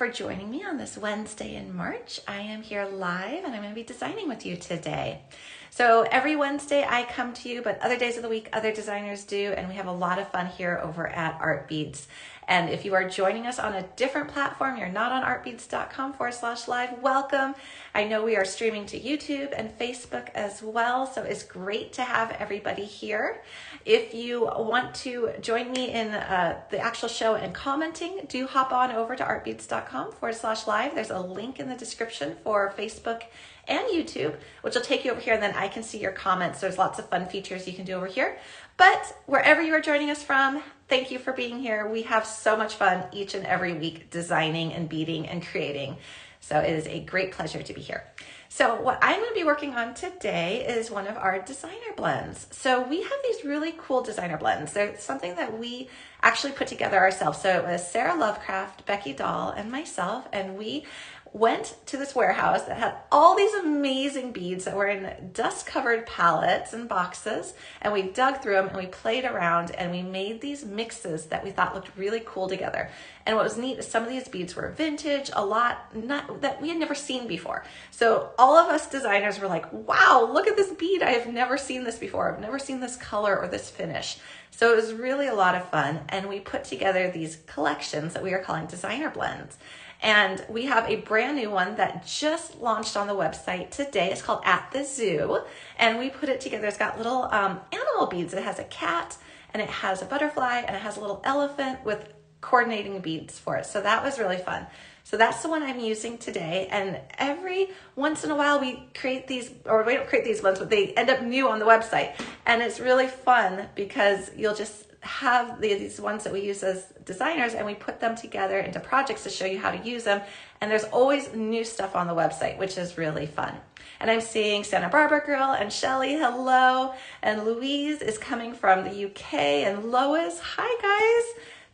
for joining me on this Wednesday in March. I am here live and I'm going to be designing with you today. So every Wednesday I come to you, but other days of the week other designers do, and we have a lot of fun here over at Artbeads. And if you are joining us on a different platform, you're not on artbeads.com/live, welcome. I know we are streaming to YouTube and Facebook as well, so it's great to have everybody here. If you want to join me in the actual show and commenting, do hop on over to artbeads.com/live. There's a link in the description for Facebook and YouTube, which will take you over here, and then I can see your comments. There's lots of fun features you can do over here. But wherever you are joining us from, thank you for being here. We have so much fun each and every week designing and beading and creating. So it is a great pleasure to be here. So what I'm going to be working on today is one of our designer blends. So we have these really cool designer blends. They're something that we actually put together ourselves. So it was Sarah Lovecraft, Becky Dahl, and myself, and we went to this warehouse that had all these amazing beads that were in dust-covered pallets and boxes, and we dug through them and we played around and we made these mixes that we thought looked really cool together. And what was neat is some of these beads were vintage, a lot that we had never seen before. So all of us designers were like, wow, look at this bead. I have never seen this before. I've never seen this color or this finish. So it was really a lot of fun, and we put together these collections that we are calling designer blends. And we have a brand new one that just launched on the website today. It's called At the Zoo, and we put it together. It's got little animal beads. It has a cat, and it has a butterfly, and it has a little elephant with coordinating beads for it. So that was really fun. So that's the one I'm using today. And every once in a while we create these, or we don't create these ones, but they end up new on the website. And it's really fun because you'll just have these ones that we use as designers, and we put them together into projects to show you how to use them. And there's always new stuff on the website, which is really fun. And I'm seeing Santa Barbara Girl and Shelly, hello. And Louise is coming from the UK, and Lois, hi guys.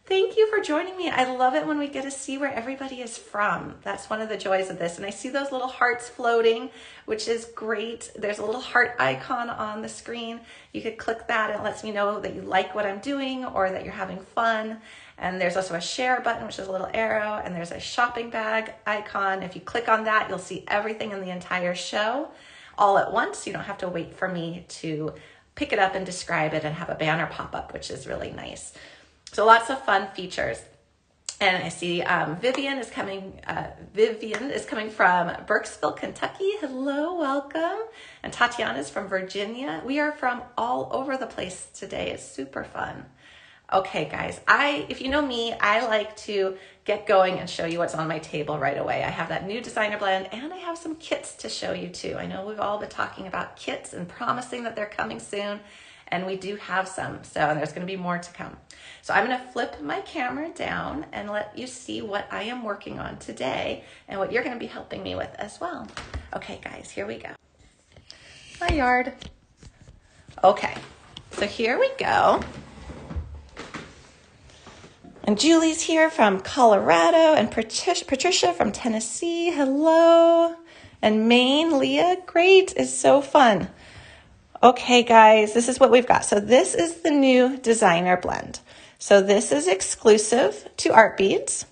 Thank you for joining me. I love it when we get to see where everybody is from. That's one of the joys of this. And I see those little hearts floating, which is great. There's a little heart icon on the screen. You could click that and it lets me know that you like what I'm doing or that you're having fun. And there's also a share button, which is a little arrow, and there's a shopping bag icon. If you click on that, you'll see everything in the entire show all at once. You don't have to wait for me to pick it up and describe it and have a banner pop up, which is really nice. So lots of fun features. And I see Vivian is coming from Burkesville, Kentucky. Hello, welcome. And Tatiana is from Virginia. We are from all over the place today. It's super fun. Okay, guys, if you know me, I like to get going and show you what's on my table right away. I have that new designer blend, and I have some kits to show you too. I know we've all been talking about kits and promising that they're coming soon. And we do have some, and there's gonna be more to come. So I'm gonna flip my camera down and let you see what I am working on today and what you're gonna be helping me with as well. Okay guys, here we go. My yard. Okay, so here we go. And Julie's here from Colorado, and Patricia from Tennessee, hello. And Maine, Leah, great, it's so fun. Okay, guys, this is what we've got. So this is the new designer blend. So this is exclusive to Artbeads,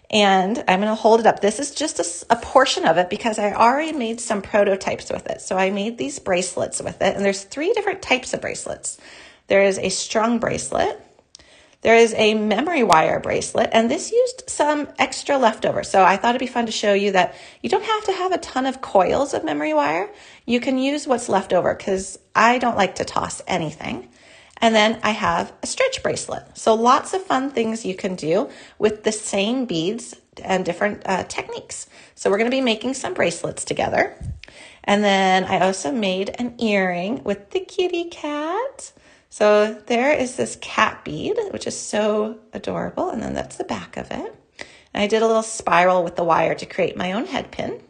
and I'm going to hold it up. This is just a portion of it because I already made some prototypes with it. So I made these bracelets with it, and there's 3 different types of bracelets. There is a strung bracelet. There is a memory wire bracelet, and this used some extra leftover. So I thought it'd be fun to show you that you don't have to have a ton of coils of memory wire. You can use what's left over because I don't like to toss anything. And then I have a stretch bracelet. So lots of fun things you can do with the same beads and different techniques. So we're going to be making some bracelets together. And then I also made an earring with the kitty cat. So there is this cat bead, which is so adorable. And then that's the back of it. And I did a little spiral with the wire to create my own head pin.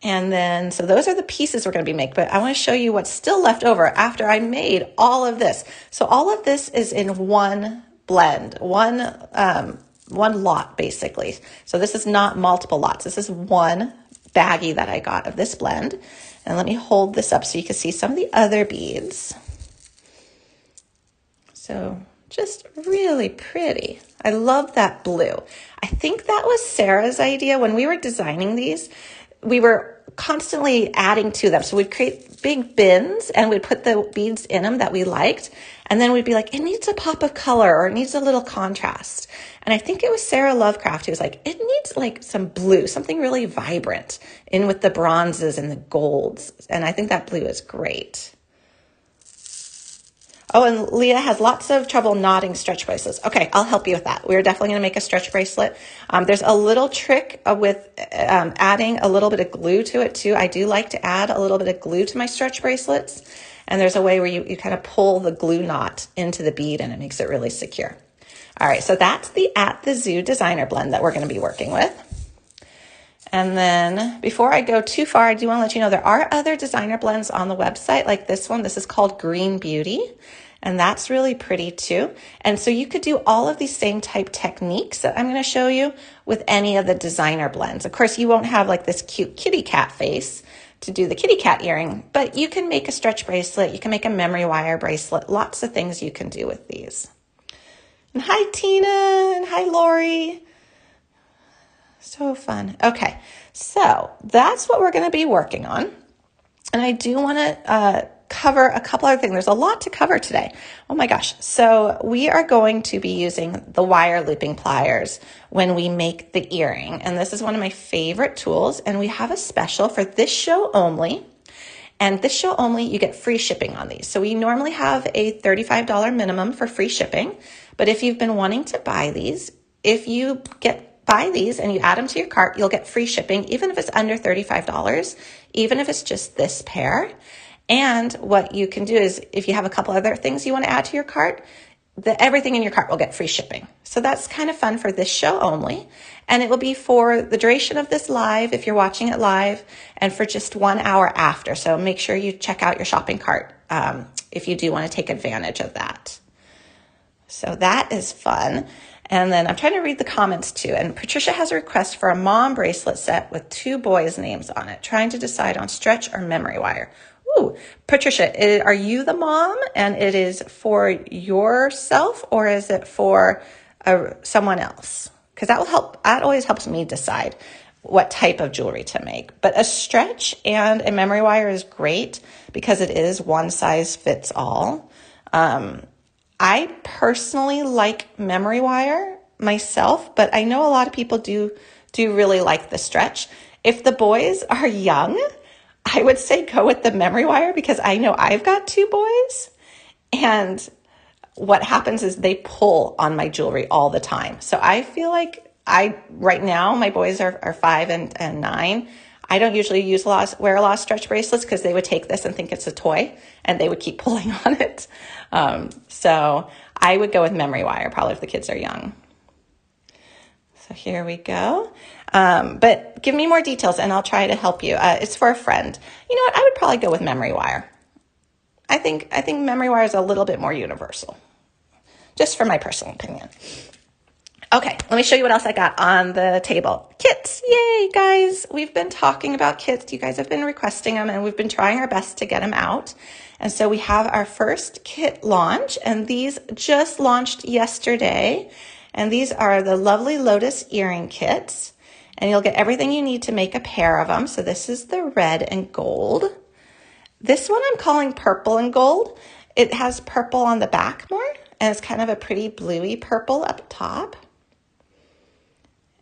And then, so those are the pieces we're going to be making, but I want to show you what's still left over after I made all of this. So all of this is in one blend, one lot basically. So this is not multiple lots. This is one baggie that I got of this blend. And let me hold this up so you can see some of the other beads. So Just really pretty. I love that blue. I think that was Sarah's idea. When we were designing these, we were constantly adding to them. So we'd create big bins and we'd put the beads in them that we liked. And then we'd be like, it needs a pop of color or it needs a little contrast. And I think it was Sarah Lovecraft who was like, it needs like some blue, something really vibrant in with the bronzes and the golds. And I think that blue is great. Oh, and Leah has lots of trouble knotting stretch bracelets. Okay, I'll help you with that. We're definitely going to make a stretch bracelet. There's a little trick with adding a little bit of glue to it too. I do like to add a little bit of glue to my stretch bracelets. And there's a way where you kind of pull the glue knot into the bead and it makes it really secure. All right, so that's the At the Zoo Designer Blend that we're going to be working with. And then before I go too far, I do want to let you know there are other designer blends on the website like this one. This is called Green Beauty. And that's really pretty too. And so you could do all of these same type techniques that I'm going to show you with any of the designer blends. Of course, you won't have like this cute kitty cat face to do the kitty cat earring, but you can make a stretch bracelet. You can make a memory wire bracelet. Lots of things you can do with these. And hi, Tina, and hi, Lori. So fun. Okay, so that's what we're going to be working on. And I do want to cover a couple other things. There's a lot to cover today. Oh my gosh. So we are going to be using the wire looping pliers when we make the earring. And this is one of my favorite tools. And we have a special for this show only. And this show only, you get free shipping on these. So we normally have a $35 minimum for free shipping. But if you've been wanting to buy these, if you buy these and you add them to your cart, you'll get free shipping, even if it's under $35, even if it's just this pair. And what you can do is if you have a couple other things you want to add to your cart, everything in your cart will get free shipping. So that's kind of fun for this show only. And it will be for the duration of this live, if you're watching it live, and for just 1 hour after. So make sure you check out your shopping cart if you do want to take advantage of that. So that is fun. And then I'm trying to read the comments too. And Patricia has a request for a mom bracelet set with 2 boys' names on it, trying to decide on stretch or memory wire. Ooh, Patricia, are you the mom and it is for yourself or is it for someone else? Because that will help. That always helps me decide what type of jewelry to make. But a stretch and a memory wire is great because it is one size fits all. I personally like memory wire myself, but I know a lot of people do really like the stretch. If the boys are young, I would say go with the memory wire because I know I've got 2 boys and what happens is they pull on my jewelry all the time. So I feel like right now, my boys are 5 and 9. I don't usually wear a lot of stretch bracelets because they would take this and think it's a toy and they would keep pulling on it. So I would go with memory wire probably if the kids are young. So here we go. But give me more details and I'll try to help you. It's for a friend. You know what? I would probably go with memory wire. I think memory wire is a little bit more universal, just for my personal opinion. Okay, let me show you what else I got on the table. Kits, yay, guys. We've been talking about kits. You guys have been requesting them and we've been trying our best to get them out. And so we have our first kit launch and these just launched yesterday. And these are the lovely Lotus earring kits. And you'll get everything you need to make a pair of them. So this is the red and gold. This one I'm calling purple and gold. It has purple on the back more, and it's kind of a pretty bluey purple up top.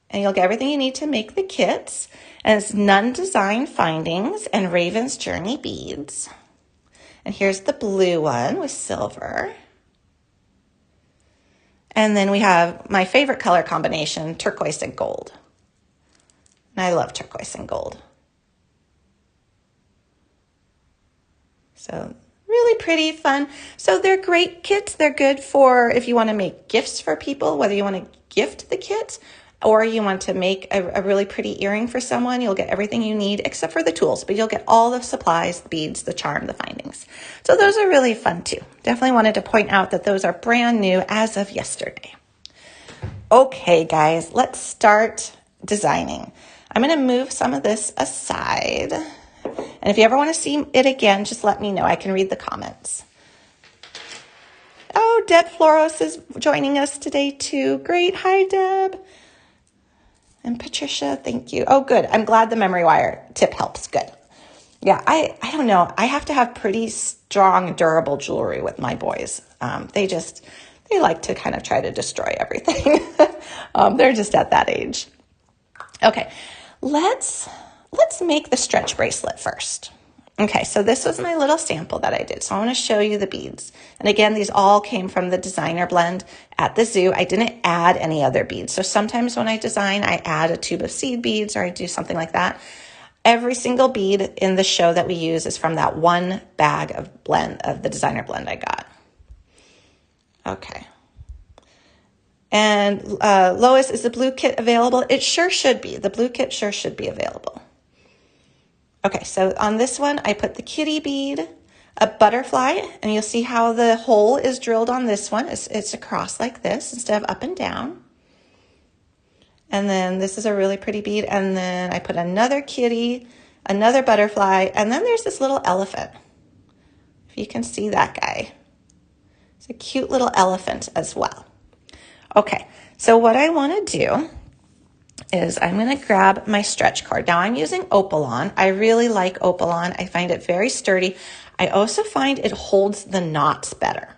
And you'll get everything you need to make the kits. And it's Nun Design Findings and Raven's Journey beads. And here's the blue one with silver. And then we have my favorite color combination, turquoise and gold. And I love turquoise and gold. So really pretty, fun. So they're great kits. They're good for if you want to make gifts for people, whether you want to gift the kits or you want to make a really pretty earring for someone. You'll get everything you need except for the tools, but you'll get all the supplies, the beads, the charm, the findings. So those are really fun too. Definitely wanted to point out that those are brand new as of yesterday. Okay, guys, let's start designing. I'm going to move some of this aside. And if you ever want to see it again, just let me know. I can read the comments. Oh, Deb Floros is joining us today too. Great. Hi, Deb. And Patricia, thank you. Oh, good. I'm glad the memory wire tip helps. Good. Yeah, I don't know. I have to have pretty strong, durable jewelry with my boys. They like to kind of try to destroy everything. They're just at that age. Okay, let's make the stretch bracelet first. Okay, so this was my little sample that I did. So I want to show you the beads. And again, these all came from the designer blend at the zoo. I didn't add any other beads. So sometimes when I design, I add a tube of seed beads or I do something like that. Every single bead in the show that we use is from that one bag of blend, of the designer blend I got. Okay. And Lois, is the blue kit available? It sure should be. The blue kit sure should be available. Okay, so on this one, I put the kitty bead, a butterfly, and you'll see how the hole is drilled on this one. It's across like this instead of up and down. And then this is a really pretty bead. And then I put another kitty, another butterfly, and then there's this little elephant. If you can see that guy. It's a cute little elephant as well. Okay, so what I want to do is I'm going to grab my stretch cord. Now I'm using Opalon. I really like Opalon. I find it very sturdy. I also find it holds the knots better.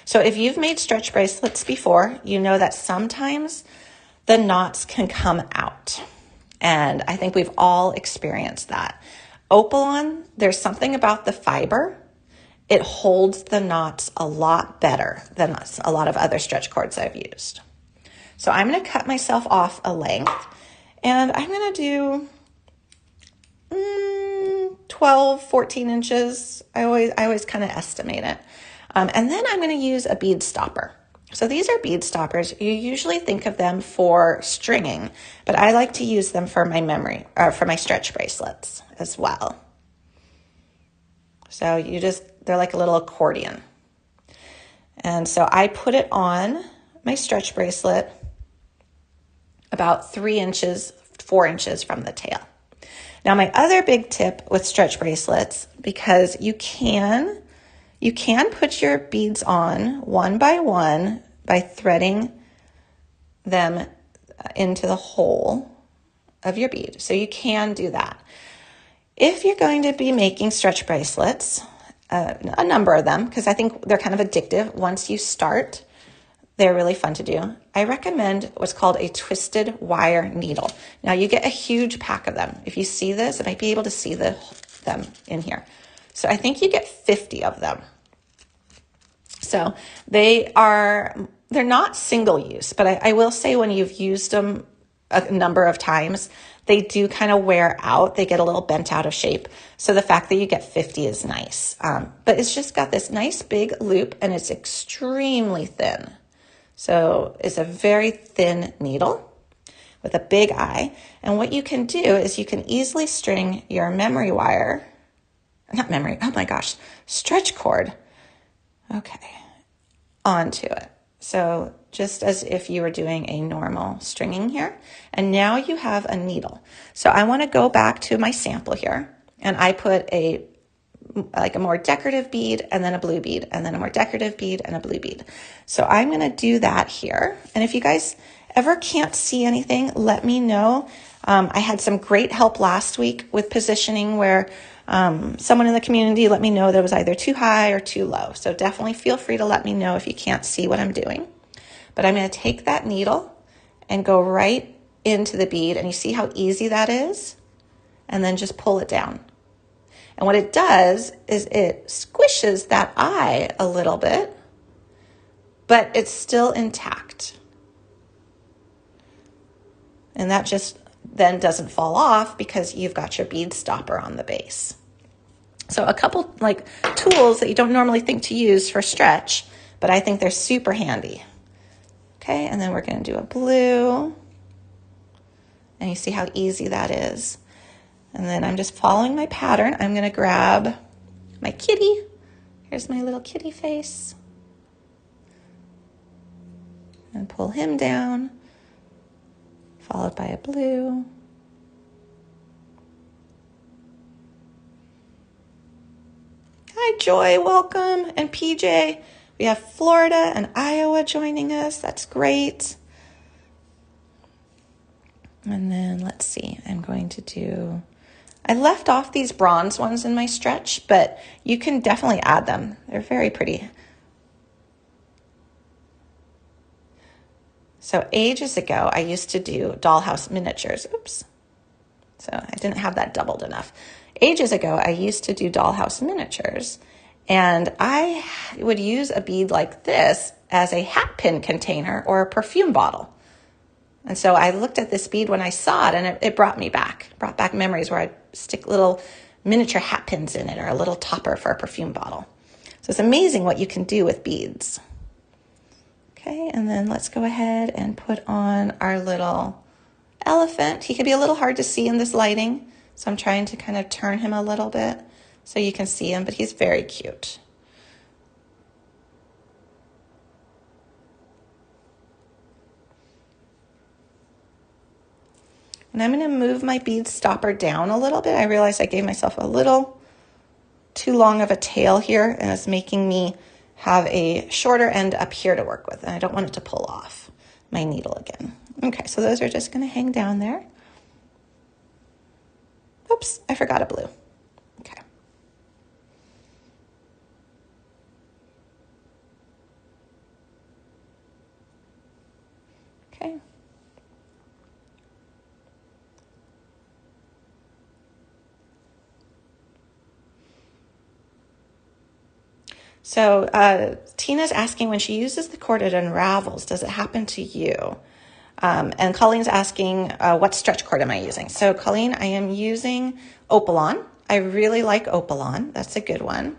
So if you've made stretch bracelets before, you know that sometimes the knots can come out. And I think we've all experienced that. Opalon, there's something about the fiber. It holds the knots a lot better than a lot of other stretch cords I've used. So I'm going to cut myself off a length. And I'm going to do 12, 14 inches. I always kind of estimate it. And then I'm going to use a bead stopper. So these are bead stoppers. You usually think of them for stringing, but I like to use them for for my stretch bracelets as well. So they're like a little accordion. And so I put it on my stretch bracelet about 3 inches, 4 inches from the tail. Now my other big tip with stretch bracelets, because you can put your beads on one by threading them into the hole of your bead. So you can do that. If you're going to be making stretch bracelets, a number of them, because I think they're kind of addictive once you start, they're really fun to do. I recommend what's called a twisted wire needle. Now you get a huge pack of them. If you see this, I might be able to see them in here. So I think you get 50 of them. So they're not single use, but I will say when you've used them a number of times, they do kind of wear out. They get a little bent out of shape. So the fact that you get 50 is nice. But it's just got this nice big loop and it's extremely thin. So it's a very thin needle with a big eye. And what you can do is you can easily string your stretch cord, onto it. So just as if you were doing a normal stringing here. And now you have a needle. So I want to go back to my sample here. And I put a more decorative bead and then a blue bead and then a more decorative bead and a blue bead. So I'm going to do that here. And if you guys ever can't see anything, let me know. I had some great help last week with positioning where someone in the community let me know that it was either too high or too low. So definitely feel free to let me know if you can't see what I'm doing. But I'm going to take that needle and go right into the bead. And you see how easy that is? And then just pull it down. And what it does is it squishes that eye a little bit, but it's still intact. And that just then doesn't fall off because you've got your bead stopper on the base. So a couple tools that you don't normally think to use for stretch, but I think they're super handy. Okay, and then we're going to do a blue. And you see how easy that is. And then I'm just following my pattern. I'm going to grab my kitty. Here's my little kitty face. And pull him down, followed by a blue. Hi, Joy, welcome. And PJ, We have Florida and Iowa joining us. That's great. And then let's see, I left off these bronze ones in my stretch, but you can definitely add them. They're very pretty. So ages ago, I used to do dollhouse miniatures. Oops. So I didn't have that doubled enough. Ages ago, I used to do dollhouse miniatures, and I would use a bead like this as a hat pin container or a perfume bottle. And so I looked at this bead when I saw it, and it brought back memories where I'd stick little miniature hat pins in it or a little topper for a perfume bottle. So it's amazing what you can do with beads. Okay, and then let's go ahead and put on our little elephant. He could be a little hard to see in this lighting, so I'm trying to kind of turn him a little bit so you can see him, but he's very cute. And I'm going to move my bead stopper down a little bit. I realized I gave myself a little too long of a tail here, and it's making me have a shorter end up here to work with, and I don't want it to pull off my needle again. Okay, so those are just going to hang down there. Oops, I forgot a blue. Okay. Okay. So Tina's asking, when she uses the cord, it unravels. Does it happen to you? And Colleen's asking, what stretch cord am I using? So Colleen, I am using Opalon. I really like Opalon. That's a good one.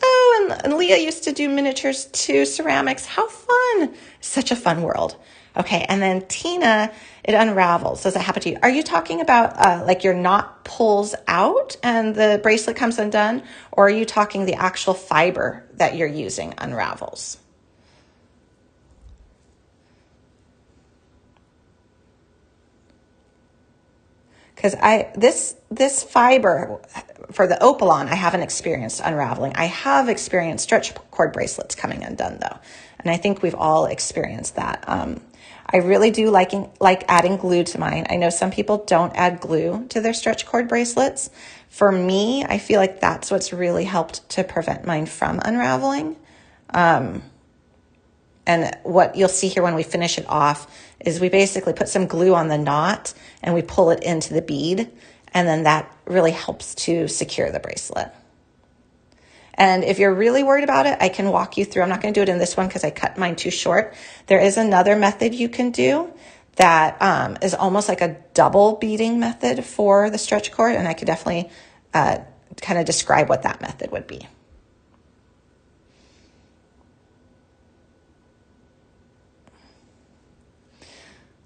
Oh, and Leah used to do miniatures too, ceramics. How fun. Such a fun world. Okay, and then Tina, it unravels. Does it happen to you? Are you talking about like your knot pulls out and the bracelet comes undone? Or are you talking the actual fiber that you're using unravels? Because this fiber for the Opalon, I haven't experienced unraveling. I have experienced stretch cord bracelets coming undone though, and I think we've all experienced that. I really do like adding glue to mine. I know some people don't add glue to their stretch cord bracelets. For me, I feel like that's what's really helped to prevent mine from unraveling. And what you'll see here when we finish it off is we basically put some glue on the knot and we pull it into the bead, and then that really helps to secure the bracelet. And if you're really worried about it, I can walk you through. I'm not going to do it in this one because I cut mine too short. There is another method you can do that is almost like a double beading method for the stretch cord, and I could definitely kind of describe what that method would be.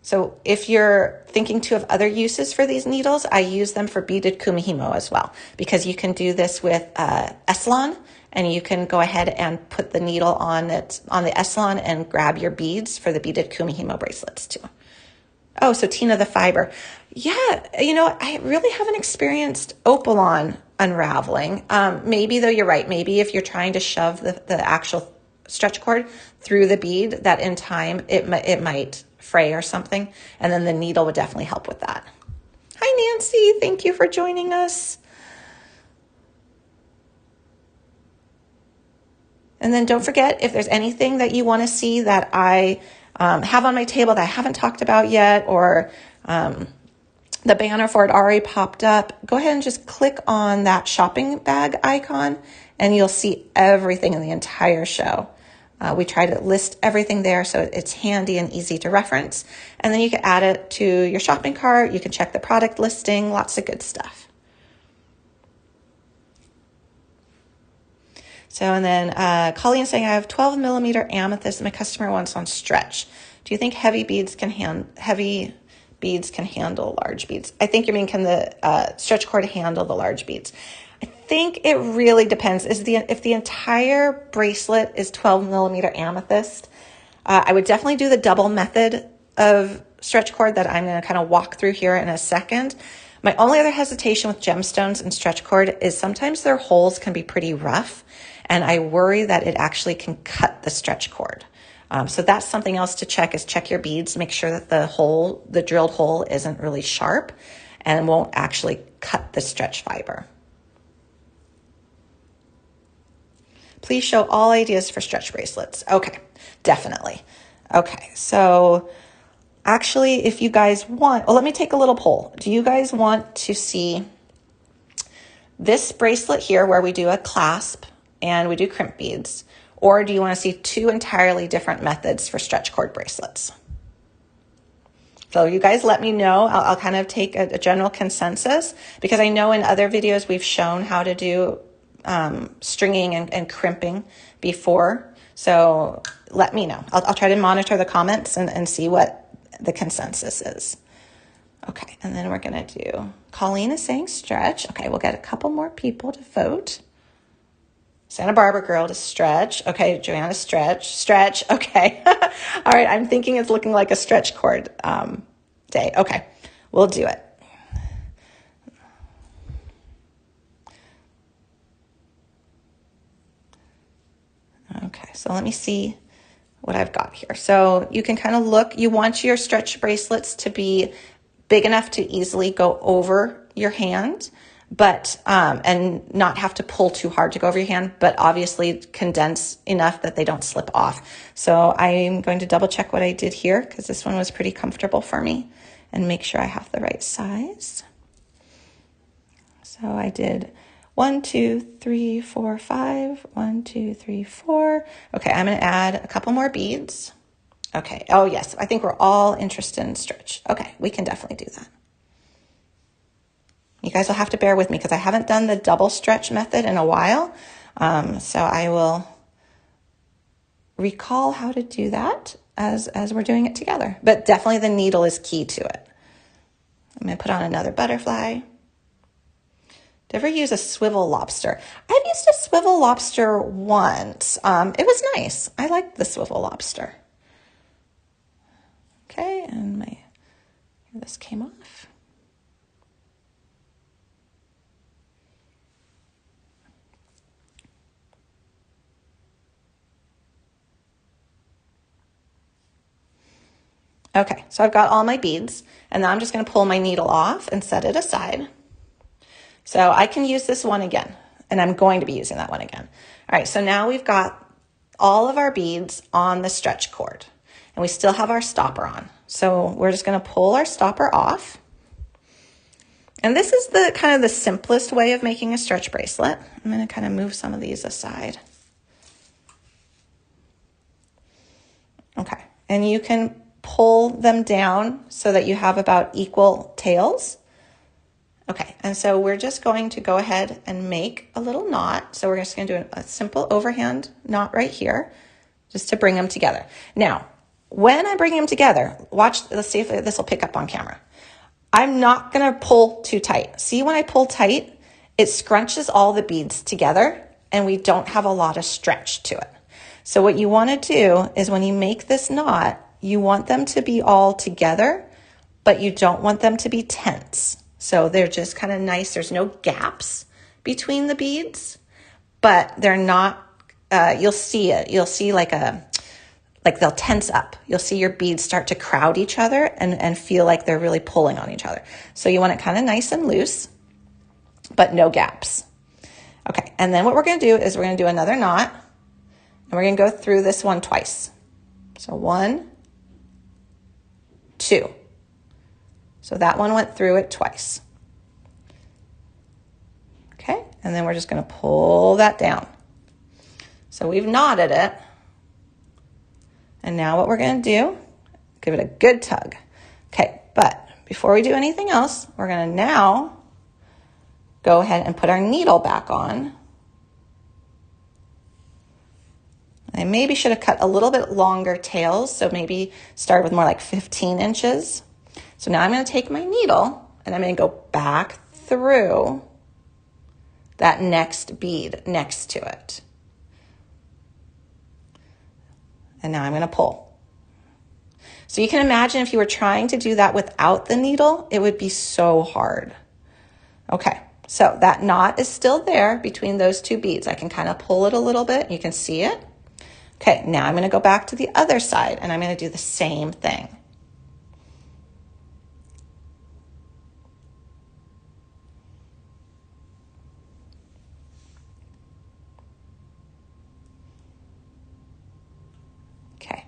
So if you're thinking too of other uses for these needles, I use them for beaded kumihimo as well, because you can do this with Eslon, and you can go ahead and put the needle on the Eslon and grab your beads for the beaded kumihimo bracelets too. Oh, so Tina, the fiber. Yeah, you know, I really haven't experienced Opalon unraveling. Maybe though, you're right. Maybe if you're trying to shove the actual stretch cord through the bead, that in time it might fray or something, and then the needle would definitely help with that. Hi Nancy, thank you for joining us. And then don't forget, if there's anything that you want to see that I have on my table that I haven't talked about yet, or the banner for it already popped up, go ahead and just click on that shopping bag icon and you'll see everything in the entire show. We try to list everything there so it's handy and easy to reference. And then you can add it to your shopping cart. You can check the product listing, lots of good stuff. So, and then Colleen saying, I have 12 millimeter amethyst my customer wants on stretch. Do you think heavy beads can handle large beads? I think you mean, can the stretch cord handle the large beads? I think it really depends. If the entire bracelet is 12 millimeter amethyst, I would definitely do the double method of stretch cord that I'm going to kind of walk through here in a second. My only other hesitation with gemstones and stretch cord is sometimes their holes can be pretty rough. and I worry that it actually can cut the stretch cord. So that's something else to check, is check your beads, make sure that the drilled hole isn't really sharp and won't actually cut the stretch fiber. Please show all ideas for stretch bracelets. Okay, definitely. Okay, so actually, if you guys want, let me take a little poll. Do you guys want to see this bracelet here where we do a clasp and we do crimp beads? Or do you want to see two entirely different methods for stretch cord bracelets? So you guys let me know. I'll kind of take a general consensus, because I know in other videos we've shown how to do stringing and crimping before. So let me know. I'll try to monitor the comments and see what the consensus is. Okay, and then we're gonna do, Colleen is saying stretch. Okay, we'll get a couple more people to vote. Santa Barbara girl to stretch. Okay, Joanna, stretch. Okay. All right, I'm thinking it's looking like a stretch cord day. Okay, we'll do it. Okay, so let me see what I've got here. So you can kind of look, you want your stretch bracelets to be big enough to easily go over your hand, but and not have to pull too hard to go over your hand, but obviously condense enough that they don't slip off. So I'm going to double check what I did here, because this one was pretty comfortable for me, and make sure I have the right size. So I did 1, 2, 3, 4, 5, 1, 2, 3, 4. Okay, I'm going to add a couple more beads. Okay, oh yes, I think we're all interested in stretch. Okay, we can definitely do that. You guys will have to bear with me because I haven't done the double stretch method in a while. So I will recall how to do that as we're doing it together. But definitely the needle is key to it. I'm going to put on another butterfly. Did you ever use a swivel lobster? I've used a swivel lobster once. It was nice. I liked the swivel lobster. Okay, and this came off. Okay, so I've got all my beads, and now I'm just going to pull my needle off and set it aside. So I can use this one again, and I'm going to be using that one again. All right, so now we've got all of our beads on the stretch cord, and we still have our stopper on. So we're just going to pull our stopper off. And this is the kind of the simplest way of making a stretch bracelet. I'm going to kind of move some of these aside. Okay, and you can pull them down so that you have about equal tails. Okay, and so we're just going to go ahead and make a little knot. So we're just going to do a simple overhand knot right here, just to bring them together. Now, when I bring them together, watch, let's see if this will pick up on camera. I'm not going to pull too tight. See, when I pull tight, it scrunches all the beads together and we don't have a lot of stretch to it. So what you want to do is when you make this knot, you want them to be all together, but you don't want them to be tense. So they're just kind of nice. There's no gaps between the beads, but they're not, you'll see it. You'll see like they'll tense up. You'll see your beads start to crowd each other and feel like they're really pulling on each other. So you want it kind of nice and loose, but no gaps. Okay, and then what we're going to do is we're going to do another knot, and we're going to go through this one twice. So 1, 2. So that one went through it twice. Okay, and then we're just going to pull that down. So we've knotted it. And now what we're going to do, give it a good tug. Okay, but before we do anything else, we're going to now go ahead and put our needle back on. I maybe should have cut a little bit longer tails, so maybe start with more like 15 inches. So now I'm going to take my needle and I'm going to go back through that next bead next to it. And now I'm going to pull. So you can imagine if you were trying to do that without the needle, it would be so hard. Okay, So that knot is still there between those two beads. I can kind of pull it a little bit. You can see it. Okay, now I'm going to go back to the other side and I'm going to do the same thing. Okay.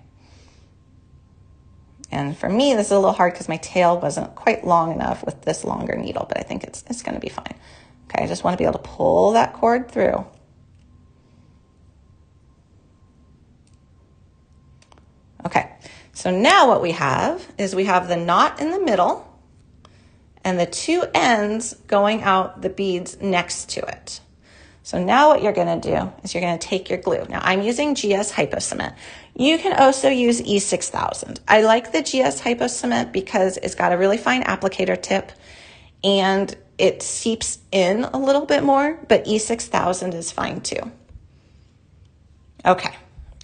And for me, this is a little hard because my tail wasn't quite long enough with this longer needle, but I think it's going to be fine. Okay, I just want to be able to pull that cord through. Okay, so now what we have is we have the knot in the middle and the two ends going out the beads next to it. So now what you're going to do is you're going to take your glue. Now I'm using GS Hypo Cement. You can also use E6000. I like the GS Hypo Cement because it's got a really fine applicator tip and it seeps in a little bit more, but E6000 is fine too. Okay,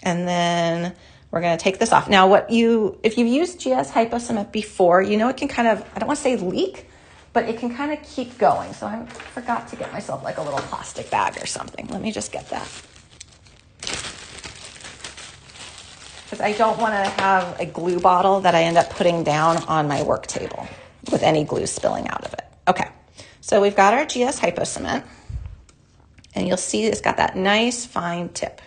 and then we're going to take this off. Now if you've used GS Hypo Cement before, you know it can kind of, I don't want to say leak, but it can kind of keep going. So I forgot to get myself like a little plastic bag or something. Let me just get that. Because I don't want to have a glue bottle that I end up putting down on my work table with any glue spilling out of it. Okay, so we've got our GS Hypo Cement and you'll see it's got that nice fine tip.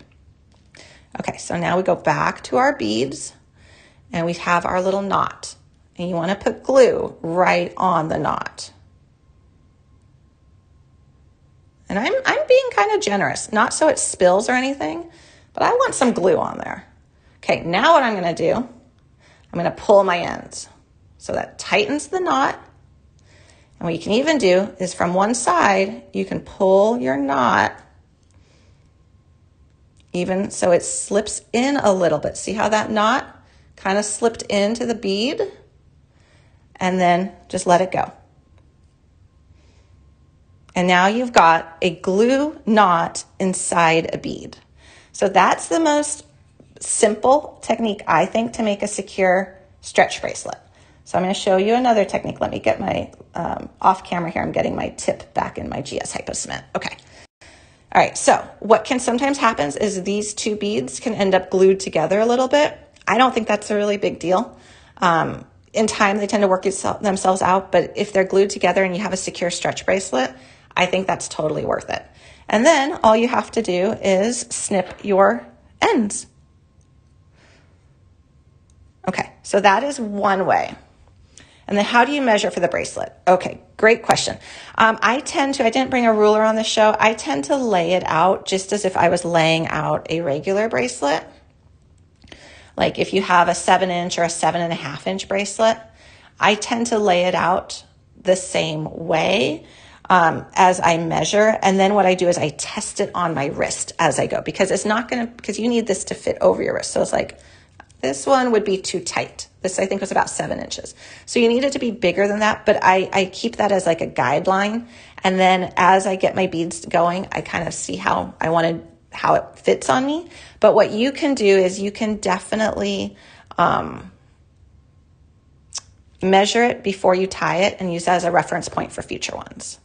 Okay, so now we go back to our beads and we have our little knot. And you want to put glue right on the knot. And I'm being kind of generous, not so it spills or anything, but I want some glue on there. Okay, now what I'm going to do, I'm going to pull my ends. So that tightens the knot. And what you can even do is from one side, you can pull your knot even so it slips in a little bit. See how that knot kind of slipped into the bead? And then just let it go. And now you've got a glue knot inside a bead. So that's the most simple technique, I think, to make a secure stretch bracelet. So I'm going to show you another technique. Let me get my, off camera here, I'm getting my tip back in my GS Hypo Cement. Okay. All right, so what can sometimes happen is these two beads can end up glued together a little bit. I don't think that's a really big deal. In time, they tend to work themselves out, but if they're glued together and you have a secure stretch bracelet, I think that's totally worth it. And then all you have to do is snip your ends. Okay, so that is one way. And then how do you measure for the bracelet? Okay, great question. I didn't bring a ruler on the show. I tend to lay it out just as if I was laying out a regular bracelet. Like if you have a 7-inch or a 7.5-inch bracelet, I tend to lay it out the same way as I measure. And then what I do is I test it on my wrist as I go because because you need this to fit over your wrist. So it's like, this one would be too tight. This I think was about 7 inches. So you need it to be bigger than that, but I keep that as like a guideline. And then as I get my beads going, I kind of see how it fits on me. But what you can do is you can definitely measure it before you tie it and use that as a reference point for future ones.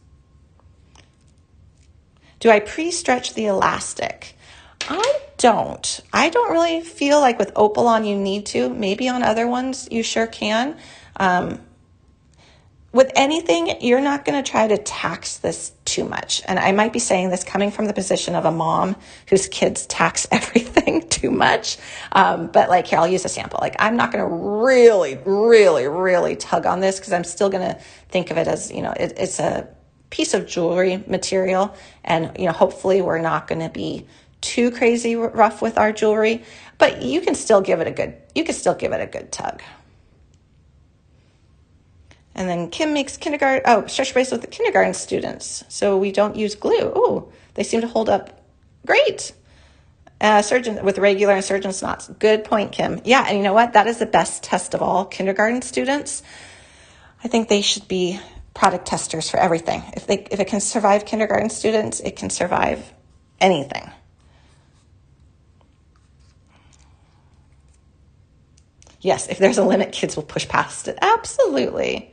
Do I pre-stretch the elastic? I don't really feel like with Opalon you need to. Maybe on other ones you sure can. With anything, you're not going to try to tax this too much. And I might be saying this coming from the position of a mom whose kids tax everything too much. But like here, I'll use a sample. Like I'm not going to really tug on this because I'm still going to think of it as, it's a piece of jewelry material. And, hopefully we're not going to be too crazy rough with our jewelry, but you can still give it a good tug. And then Kim makes stretch bracelet with the kindergarten students. So we don't use glue. Oh, they seem to hold up great. Surgeon with regular and surgeon's knots. Good point, Kim. Yeah, and you know what? That is the best test of all. Kindergarten students, I think they should be product testers for everything. If it can survive kindergarten students, it can survive anything. Yes, if there's a limit, kids will push past it. Absolutely.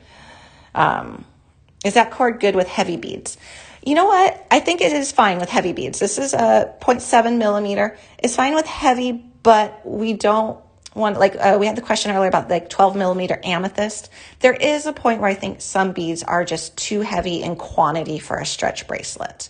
Is that cord good with heavy beads? You know what? I think it is fine with heavy beads. This is a 0.7 millimeter. It's fine with heavy, but we don't want, like we had the question earlier about like 12 millimeter amethyst. There is a point where I think some beads are just too heavy in quantity for a stretch bracelet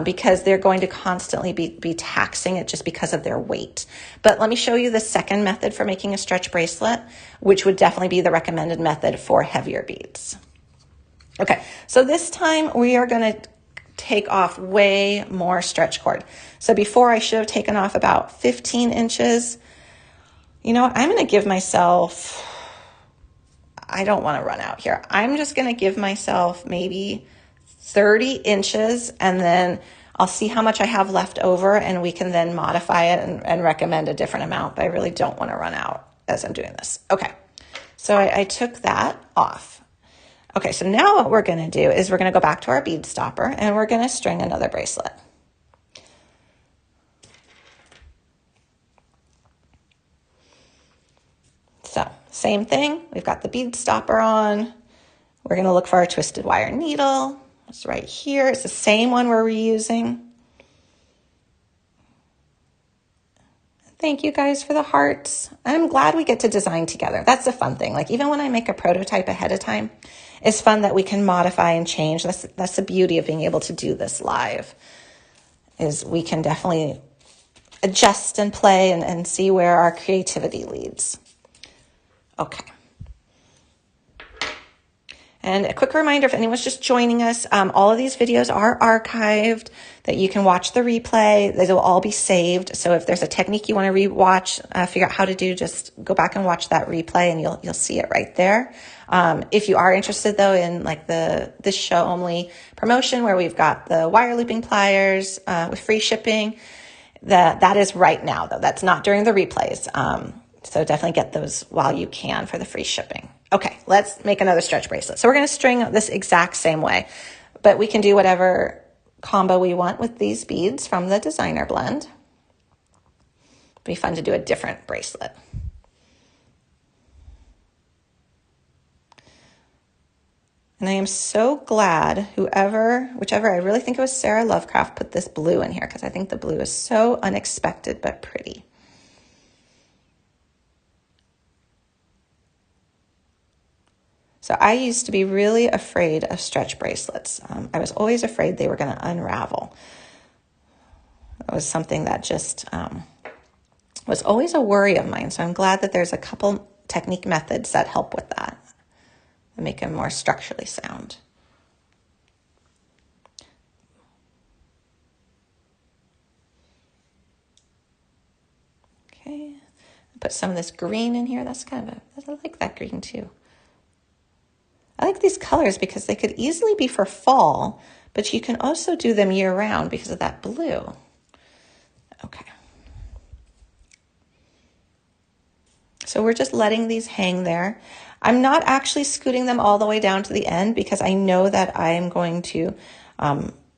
because they're going to constantly be taxing it just because of their weight. But let me show you the second method for making a stretch bracelet, which would definitely be the recommended method for heavier beads. Okay, so this time we are going to take off way more stretch cord. So before I should have taken off about 15 inches. You know what? I'm going to give myself, I don't want to run out here. I'm just going to give myself maybe 30 inches and then I'll see how much I have left over and we can then modify it and recommend a different amount, but I really don't want to run out as I'm doing this. Okay, so I took that off. Okay, so now what we're going to do is we're going to go back to our bead stopper and we're going to string another bracelet. So same thing, we've got the bead stopper on. We're going to look for our twisted wire needle. It's right here. It's the same one we're reusing. Thank you guys for the hearts. I'm glad we get to design together. That's the fun thing. Like even when I make a prototype ahead of time, it's fun that we can modify and change. That's the beauty of being able to do this live, is we can definitely adjust and play and see where our creativity leads. Okay. And a quick reminder, if anyone's just joining us, all of these videos are archived, that you can watch the replay. They will all be saved. So if there's a technique you want to rewatch, figure out how to do, just go back and watch that replay and you'll see it right there. If you are interested though in like this show only promotion where we've got the wire looping pliers with free shipping, that is right now though. That's not during the replays. So definitely get those while you can for the free shipping. Okay, let's make another stretch bracelet. So we're going to string this exact same way, but we can do whatever combo we want with these beads from the Designer Blend. It'd be fun to do a different bracelet. And I am so glad whichever, I really think it was Sarah Lovecraft, put this blue in here because I think the blue is so unexpected but pretty. So I used to be really afraid of stretch bracelets. I was always afraid they were going to unravel. It was something that just was always a worry of mine. So I'm glad that there's a couple technique methods that help with that and make them more structurally sound. Okay, put some of this green in here. That's I like that green too. I like these colors because they could easily be for fall, but you can also do them year round because of that blue. Okay. So we're just letting these hang there. I'm not actually scooting them all the way down to the end because I know that I'm going to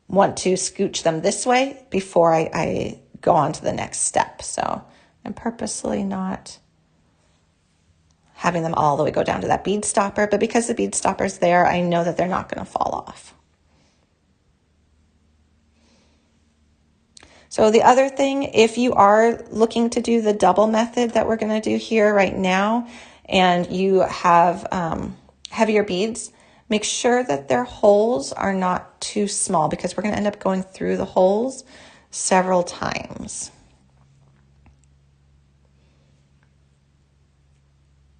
want to scooch them this way before I go on to the next step. So I'm purposely not having them all the way go down to that bead stopper, but because the bead stopper's there, I know that they're not going to fall off. So the other thing, if you are looking to do the double method that we're going to do here right now, and you have heavier beads, make sure that their holes are not too small because we're going to end up going through the holes several times.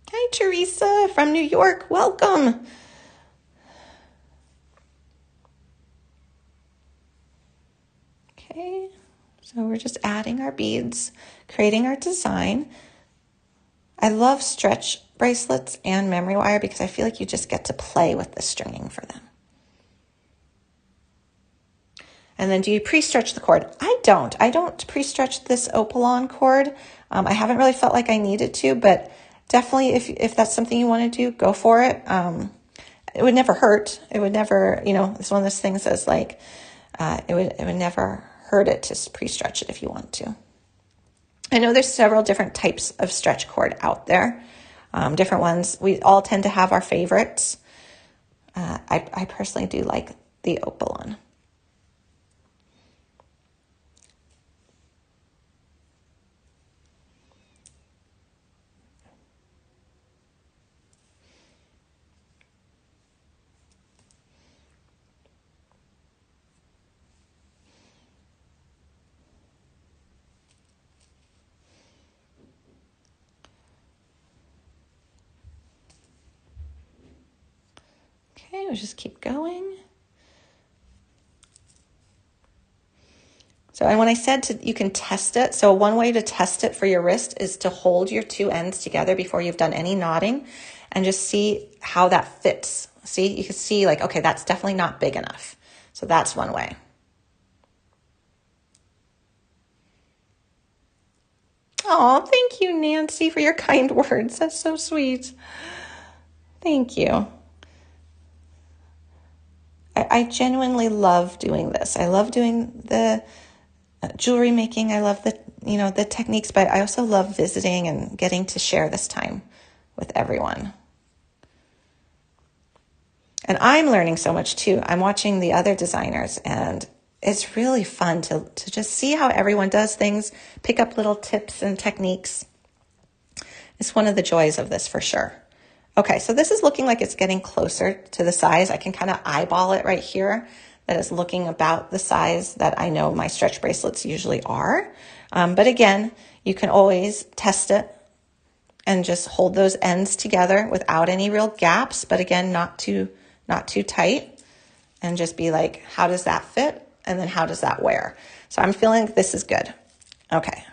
Hi, Teresa from New York. Welcome. Okay, so we're just adding our beads, creating our design. I love stretch bracelets and memory wire because I feel like you just get to play with the stringing for them. And then do you pre-stretch the cord? I don't pre-stretch this Opalon cord. I haven't really felt like I needed to, but definitely if that's something you want to do, go for it. It would never hurt. It would never, it's one of those things that's like, it would never hurt it to pre-stretch it if you want to. I know there's several different types of stretch cord out there, different ones. We all tend to have our favorites. I personally do like the opal one. Okay, we'll just keep going. So, and when I said you can test it, so one way to test it for your wrist is to hold your two ends together before you've done any knotting and just see how that fits. See, you can see like, okay, that's definitely not big enough. So that's one way. Oh, thank you, Nancy, for your kind words. That's so sweet. Thank you. I genuinely love doing this. I love doing the jewelry making. I love the techniques, but I also love visiting and getting to share this time with everyone. And I'm learning so much too. I'm watching the other designers, and it's really fun to just see how everyone does things, pick up little tips and techniques. It's one of the joys of this for sure. Okay, so this is looking like it's getting closer to the size. I can kind of eyeball it right here. That is looking about the size that I know my stretch bracelets usually are. But again, you can always test it and just hold those ends together without any real gaps. But again, not too tight. And just be like, how does that fit? And then how does that wear? So I'm feeling like this is good. Okay.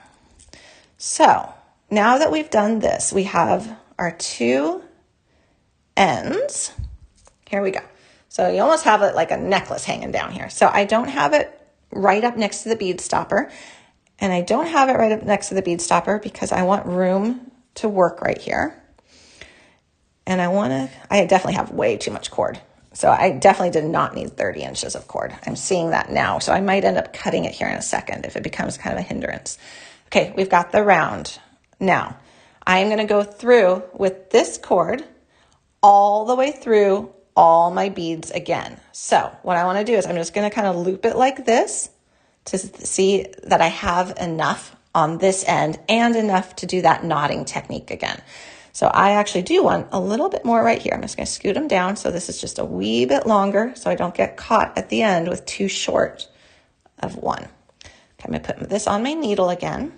So now that we've done this, we have our two ends. Here we go. So you almost have it like a necklace hanging down here. So I don't have it right up next to the bead stopper. And I don't have it right up next to the bead stopper because I want room to work right here. And I definitely have way too much cord. So I definitely did not need 30 inches of cord. I'm seeing that now. So I might end up cutting it here in a second if it becomes kind of a hindrance. Okay, we've got the round. Now, I'm going to go through with this cord all the way through all my beads again. So what I want to do is I'm just going to kind of loop it like this to see that I have enough on this end and enough to do that knotting technique again. So I actually do want a little bit more right here. I'm just going to scoot them down. So this is just a wee bit longer so I don't get caught at the end with too short of one. Okay, I'm going to put this on my needle again.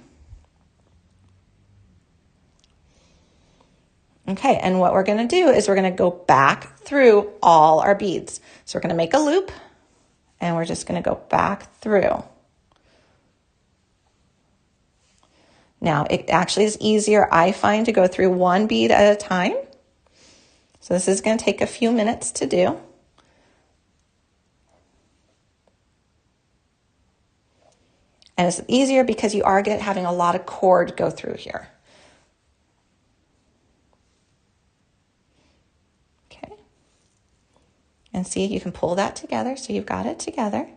Okay, and what we're going to do is we're going to go back through all our beads. So we're going to make a loop and we're just going to go back through. Now, it actually is easier, I find, to go through one bead at a time. So this is going to take a few minutes to do. And it's easier because you are having a lot of cord go through here. Okay. And see, you can pull that together, so you've got it together.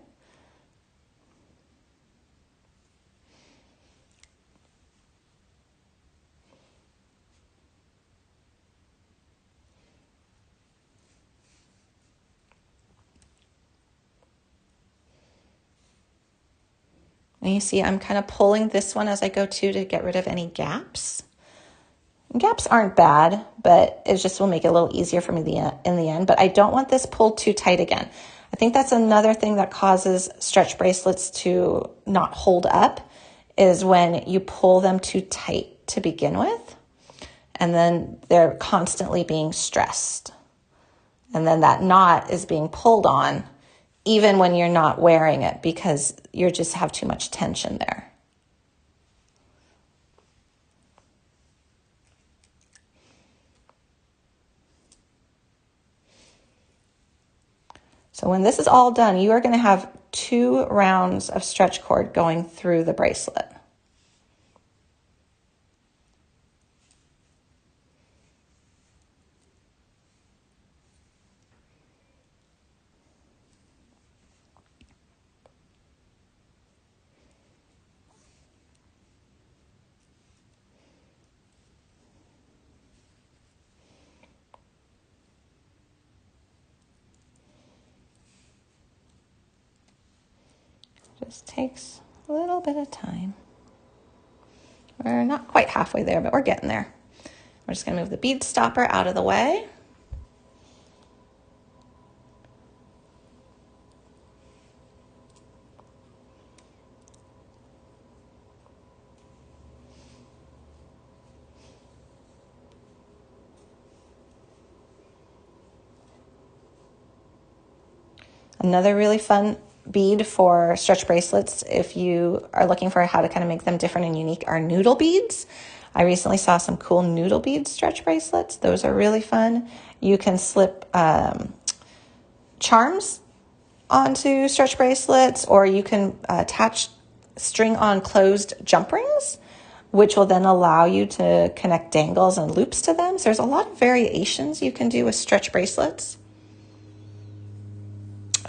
And you see I'm kind of pulling this one as I go to get rid of any gaps. Gaps aren't bad, but it just will make it a little easier for me in the end. But I don't want this pulled too tight again. I think that's another thing that causes stretch bracelets to not hold up is when you pull them too tight to begin with. And then they're constantly being stressed. And then that knot is being pulled on even when you're not wearing it because you just have too much tension there. So when this is all done, you are going to have 2 rounds of stretch cord going through the bracelet. Just takes a little bit of time. We're not quite halfway there, but we're getting there. We're just gonna move the bead stopper out of the way. Another really fun bead for stretch bracelets, if you are looking for how to kind of make them different and unique, are noodle beads. I recently saw some cool noodle bead stretch bracelets. Those are really fun. You can slip charms onto stretch bracelets, or you can attach string on closed jump rings, which will then allow you to connect dangles and loops to them. So there's a lot of variations you can do with stretch bracelets.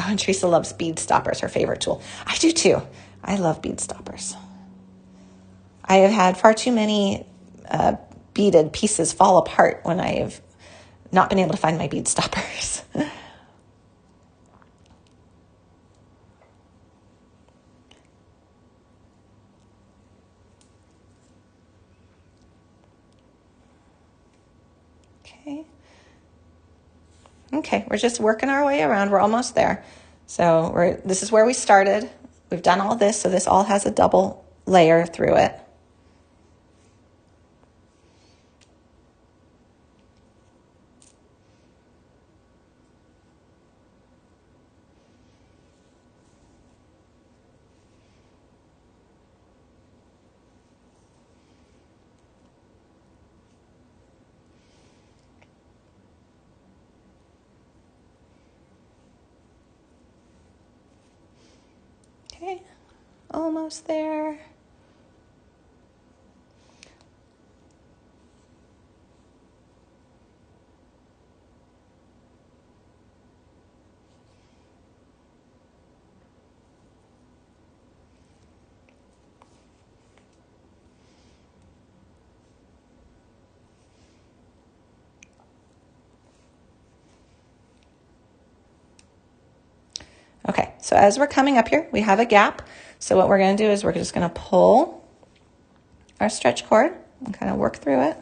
Oh, and Teresa loves bead stoppers, her favorite tool. I do too. I love bead stoppers. I have had far too many beaded pieces fall apart when I have not been able to find my bead stoppers. Okay, we're just working our way around. We're almost there. So this is where we started. We've done all this, so this all has a double layer through it. Okay, almost there. Okay, so as we're coming up here, we have a gap. So what we're going to do is we're just going to pull our stretch cord and kind of work through it.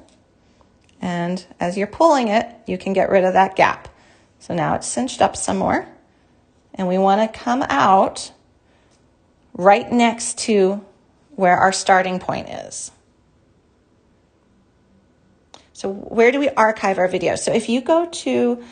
And as you're pulling it, you can get rid of that gap. So now it's cinched up some more. And we want to come out right next to where our starting point is. So where do we archive our videos? So if you go to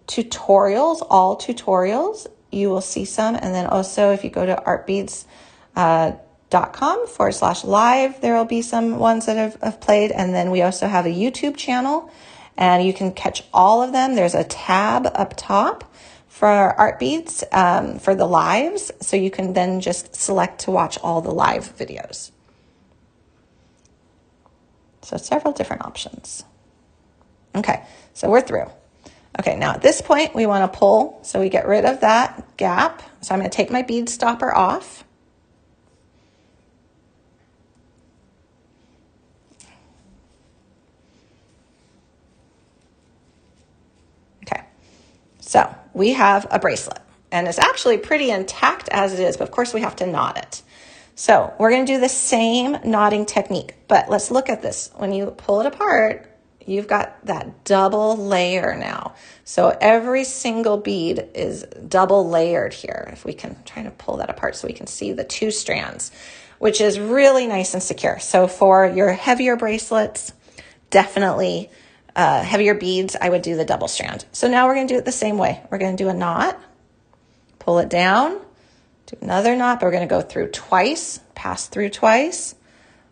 tutorials, all tutorials, you will see some. And then also if you go to artbeads.com/live, there will be some ones that have played. And then we also have a YouTube channel, and you can catch all of them. There's a tab up top for Artbeads for the lives. So you can then just select to watch all the live videos. So several different options. Okay, so we're through. Okay, now at this point we want to pull, so we get rid of that gap. So I'm going to take my bead stopper off. Okay, so we have a bracelet, and it's actually pretty intact as it is, but of course we have to knot it. So we're going to do the same knotting technique, but let's look at this. When you pull it apart, you've got that double layer now. So every single bead is double layered here. If we can try to pull that apart so we can see the two strands, which is really nice and secure. So for your heavier bracelets, definitely heavier beads, I would do the double strand. So now we're going to do it the same way. We're going to do a knot, pull it down, do another knot, but we're going to go through twice, pass through twice,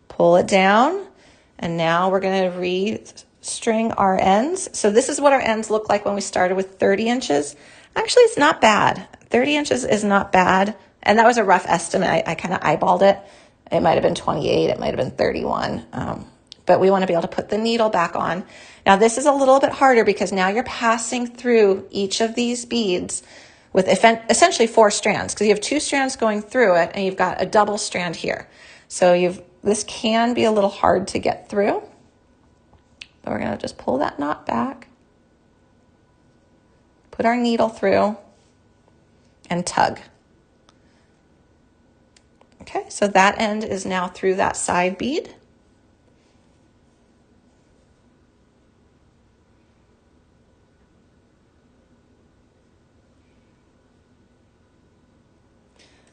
pull it down, and now we're going to restring our ends. So this is what our ends look like when we started with 30 inches. Actually, it's not bad. 30 inches is not bad. And that was a rough estimate. I kind of eyeballed it. It might have been 28. It might have been 31. But we want to be able to put the needle back on. Now, this is a little bit harder because now you're passing through each of these beads with essentially 4 strands, because you have 2 strands going through it and you've got a double strand here. So this can be a little hard to get through. But we're going to just pull that knot back, put our needle through, and tug. Okay, so that end is now through that side bead.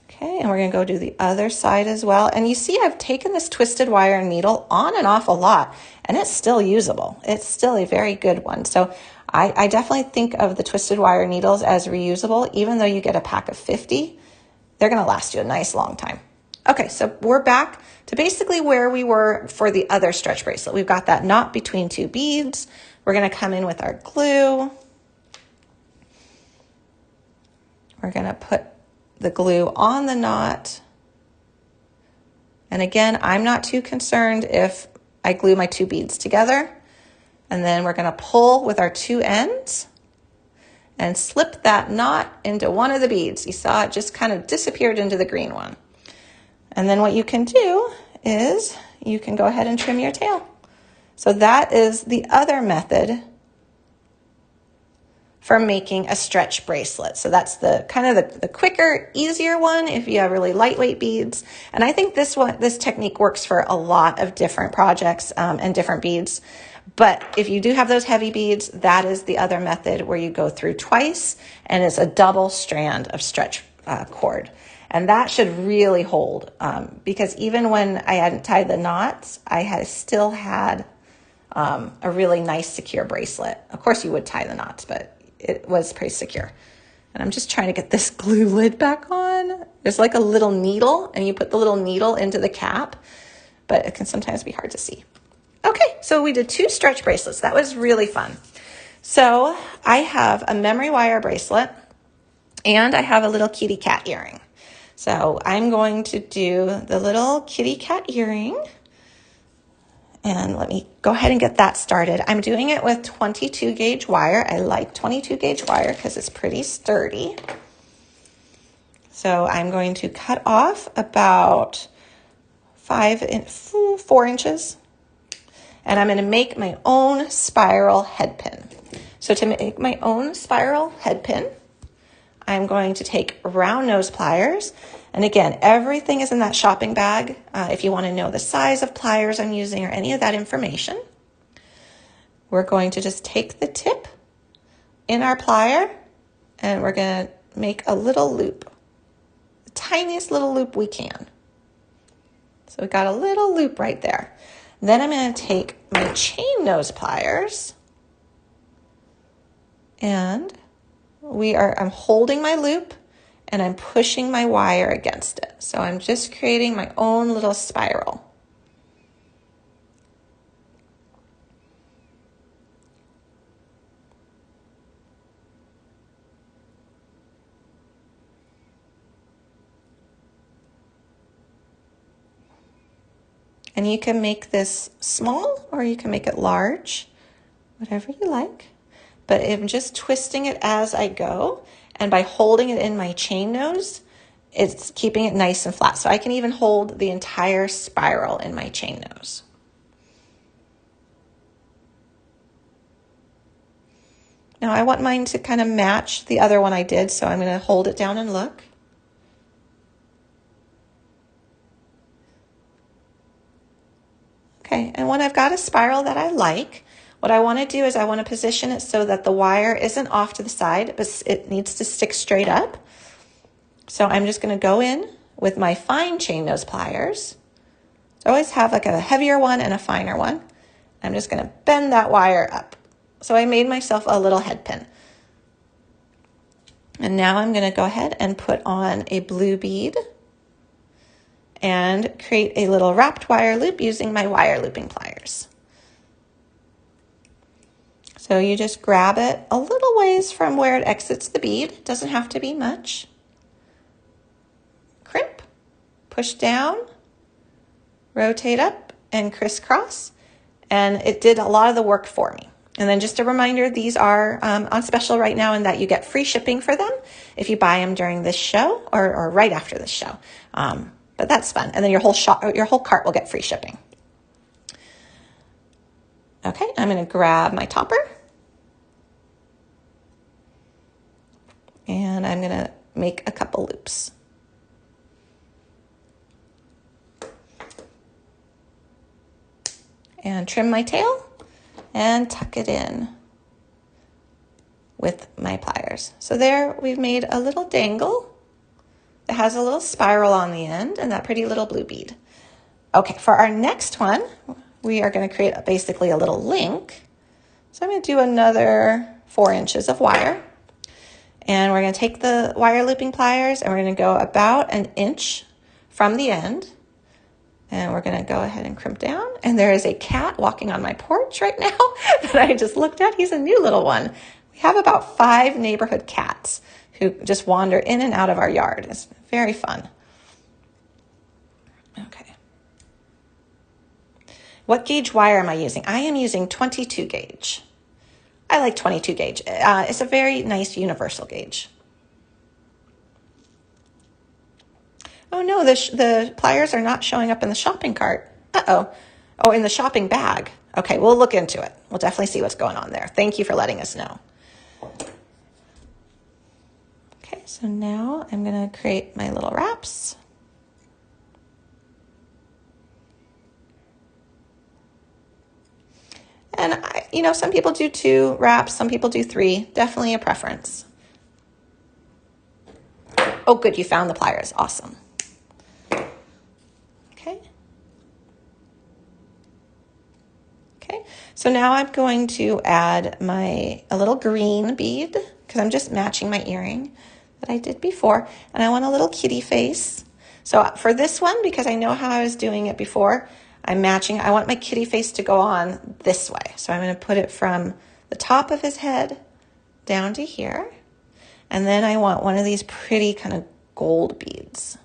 Okay, and we're gonna go do the other side as well. And you see I've taken this twisted wire needle on and off a lot, and it's still usable. It's still a very good one. So I definitely think of the twisted wire needles as reusable. Even though you get a pack of 50, they're gonna last you a nice long time. Okay, so we're back to basically where we were for the other stretch bracelet. We've got that knot between two beads. We're gonna come in with our glue. We're gonna put the glue on the knot. And again, I'm not too concerned if I glue my two beads together. And then we're gonna pull with our two ends and slip that knot into one of the beads. You saw it just kind of disappeared into the green one. And then what you can do is you can go ahead and trim your tail. So that is the other method for making a stretch bracelet. So that's the kind of the quicker, easier one if you have really lightweight beads. And I think this technique works for a lot of different projects and different beads. But if you do have those heavy beads, that is the other method where you go through twice and it's a double strand of stretch cord. And that should really hold because even when I hadn't tied the knots, I still had a really nice secure bracelet. Of course you would tie the knots, but it was pretty secure. And I'm just trying to get this glue lid back on. There's like a little needle and you put the little needle into the cap, but it can sometimes be hard to see. Okay, so we did 2 stretch bracelets. That was really fun. So I have a memory wire bracelet and I have a little kitty cat earring. So I'm going to do the little kitty cat earring. And let me go ahead and get that started. I'm doing it with 22 gauge wire. I like 22 gauge wire because it's pretty sturdy. So I'm going to cut off about 4 inches. And I'm going to make my own spiral head pin. So to make my own spiral head pin, I'm going to take round nose pliers. And again, everything is in that shopping bag. If you want to know the size of pliers I'm using or any of that information, we're going to just take the tip in our plier and we're going to make a little loop, the tiniest little loop we can. So we've got a little loop right there. Then I'm going to take my chain nose pliers and I'm holding my loop and I'm pushing my wire against it. So I'm just creating my own little spiral. And you can make this small or you can make it large, whatever you like. But I'm just twisting it as I go. And by holding it in my chain nose, it's keeping it nice and flat. So I can even hold the entire spiral in my chain nose. Now I want mine to kind of match the other one I did, so I'm going to hold it down and look. Okay, and when I've got a spiral that I like, what I want to do is I want to position it so that the wire isn't off to the side, but it needs to stick straight up. So I'm just going to go in with my fine chain nose pliers. So I always have like a heavier one and a finer one. I'm just going to bend that wire up. So I made myself a little head pin. And now I'm going to go ahead and put on a blue bead and create a little wrapped wire loop using my wire looping pliers. So you just grab it a little ways from where it exits the bead. It doesn't have to be much. Crimp, push down, rotate up, and crisscross. And it did a lot of the work for me. And then just a reminder, these are on special right now in that you get free shipping for them if you buy them during this show or right after this show. But that's fun. And then your whole cart will get free shipping. Okay, I'm going to grab my topper. And I'm going to make a couple loops. and trim my tail and tuck it in with my pliers. So there we've made a little dangle that has a little spiral on the end and that pretty little blue bead. Okay, for our next one, we are going to create basically a little link. So I'm going to do another 4 inches of wire. And we're going to take the wire looping pliers and we're going to go about an inch from the end. And we're going to go ahead and crimp down. And there is a cat walking on my porch right now that I just looked at. He's a new little one. We have about 5 neighborhood cats who just wander in and out of our yard. It's very fun. Okay. What gauge wire am I using? I am using 22 gauge. I like 22 gauge. It's a very nice universal gauge. Oh no, the pliers are not showing up in the shopping cart. Uh-oh. Oh, in the shopping bag. Okay, we'll look into it. We'll definitely see what's going on there. Thank you for letting us know. Okay, so now I'm going to create my little wraps. And some people do 2 wraps, some people do 3. Definitely a preference. Oh, good, you found the pliers. Awesome. Okay, so now I'm going to add a little green bead because I'm just matching my earring that I did before. And I want a little kitty face. So for this one, because I know how I was doing it before, I'm matching. I want my kitty face to go on this way. So I'm going to put it from the top of his head down to here. And then I want one of these pretty kind of gold beads,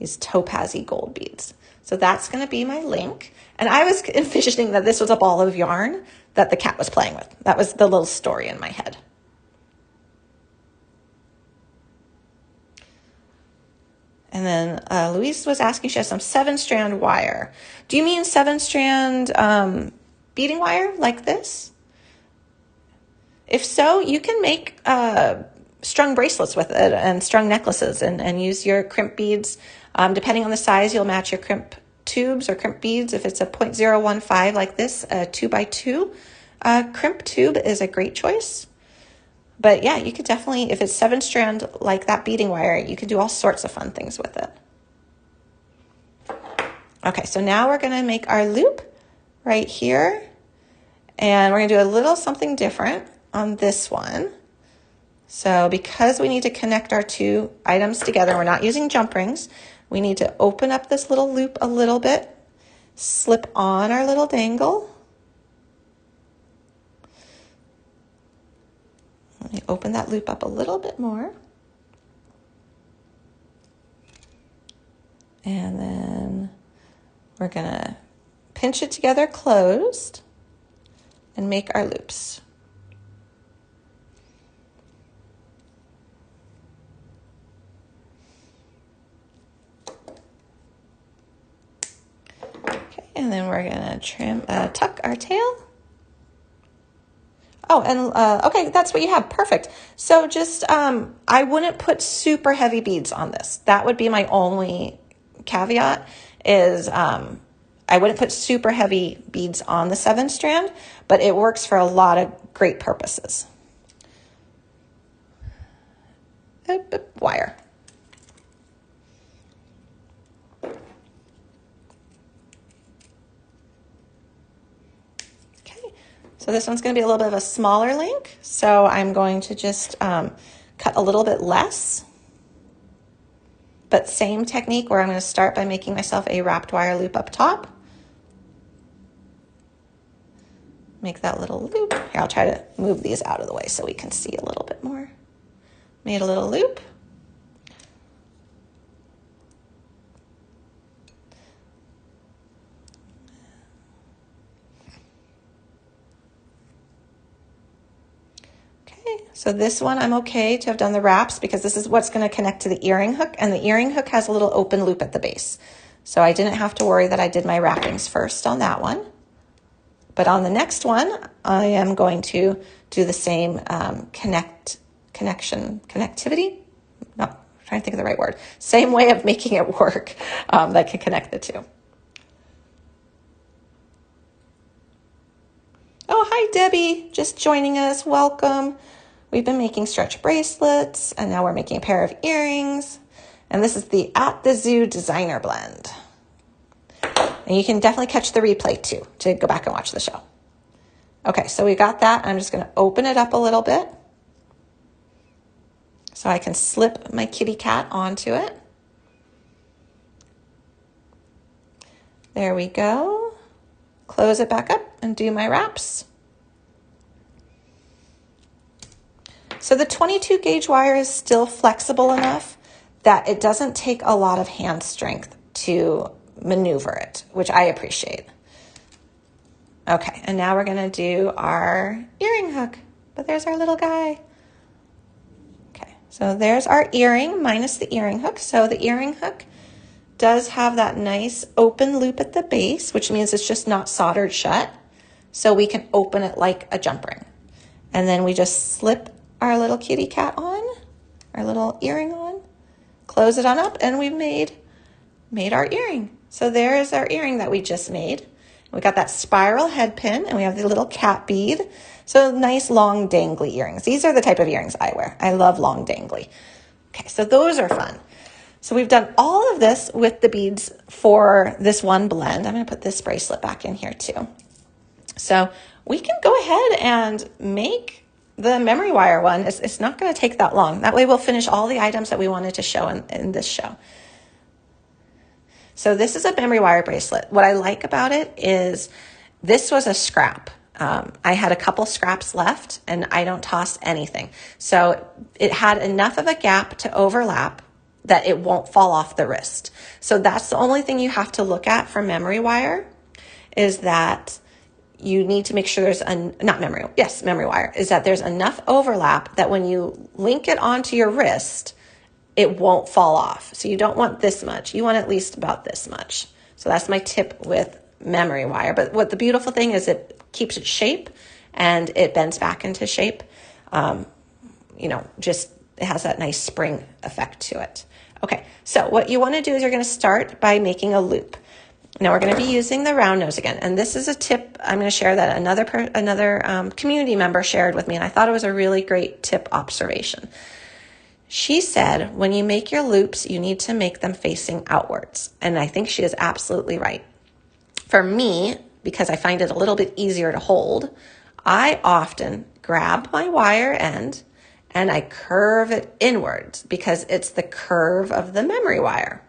these topazy gold beads. So that's going to be my link. And I was envisioning that this was a ball of yarn that the cat was playing with. That was the little story in my head. And then Louise was asking, she has some 7-strand wire. Do you mean 7-strand beading wire like this? If so, you can make strung bracelets with it and strung necklaces and use your crimp beads. Depending on the size, you'll match your crimp tubes or crimp beads. If it's a 0.015 like this, a 2x2 crimp tube is a great choice. But yeah, you could definitely, if it's 7-strand like that beading wire, you can do all sorts of fun things with it. Okay, so now we're going to make our loop right here. And we're going to do a little something different on this one. So because we need to connect our 2 items together, we're not using jump rings. We need to open up this little loop a little bit, slip on our little dangle. Let me open that loop up a little bit more. And then we're going to pinch it together closed and make our loops. Okay, and then we're going to tuck our tail. Oh, and okay, that's what you have. Perfect. So just, I wouldn't put super heavy beads on this. That would be my only caveat is I wouldn't put super heavy beads on the 7-strand, but it works for a lot of great purposes. Wire. So this one's going to be a little bit of a smaller link. So I'm going to just cut a little bit less. But same technique where I'm going to start by making myself a wrapped wire loop up top. Make that little loop. Here, I'll try to move these out of the way so we can see a little bit more. Made a little loop. So this one I'm okay to have done the wraps because this is what's going to connect to the earring hook, and the earring hook has a little open loop at the base. So I didn't have to worry that I did my wrappings first on that one. But on the next one, I am going to do the same connectivity. No, I'm trying to think of the right word. Same way of making it work that can connect the 2. Oh, hi, Debbie. Just joining us. Welcome. We've been making stretch bracelets, and now we're making a pair of earrings. And this is the At the Zoo Designer Blend. And you can definitely catch the replay too to go back and watch the show. Okay, so we got that. I'm just going to open it up a little bit so I can slip my kitty cat onto it. There we go. Close it back up and do my wraps. So the 22 gauge wire is still flexible enough that it doesn't take a lot of hand strength to maneuver it, which I appreciate. Okay, and now we're gonna do our earring hook, but there's our little guy. Okay, so there's our earring minus the earring hook. So the earring hook does have that nice open loop at the base, which means it's just not soldered shut. So we can open it like a jump ring. And then we just slip our little kitty cat on, our little earring on, close it on up, and we've made our earring. So there is our earring that we just made. We got that spiral head pin, and we have the little cat bead. So nice long dangly earrings. These are the type of earrings I wear. I love long dangly. Okay, so those are fun. So we've done all of this with the beads for this one blend. I'm going to put this bracelet back in here too. So we can go ahead and make the memory wire one. It's not going to take that long. That way we'll finish all the items that we wanted to show in this show. So this is a memory wire bracelet. What I like about it is this was a scrap. I had a couple scraps left and I don't toss anything. So it had enough of a gap to overlap that it won't fall off the wrist. So that's the only thing you have to look at for memory wire, is that you need to make sure there's memory wire, is that there's enough overlap that when you link it onto your wrist, it won't fall off. So you don't want this much. You want at least about this much. So that's my tip with memory wire. But what the beautiful thing is, it keeps its shape and it bends back into shape. It has that nice spring effect to it. Okay, so what you want to do is you're going to start by making a loop. Now we're going to be using the round nose again. And this is a tip I'm going to share that another community member shared with me. And I thought it was a really great tip observation. She said, when you make your loops, you need to make them facing outwards. And I think she is absolutely right. For me, because I find it a little bit easier to hold, I often grab my wire end and I curve it inwards because it's the curve of the memory wire.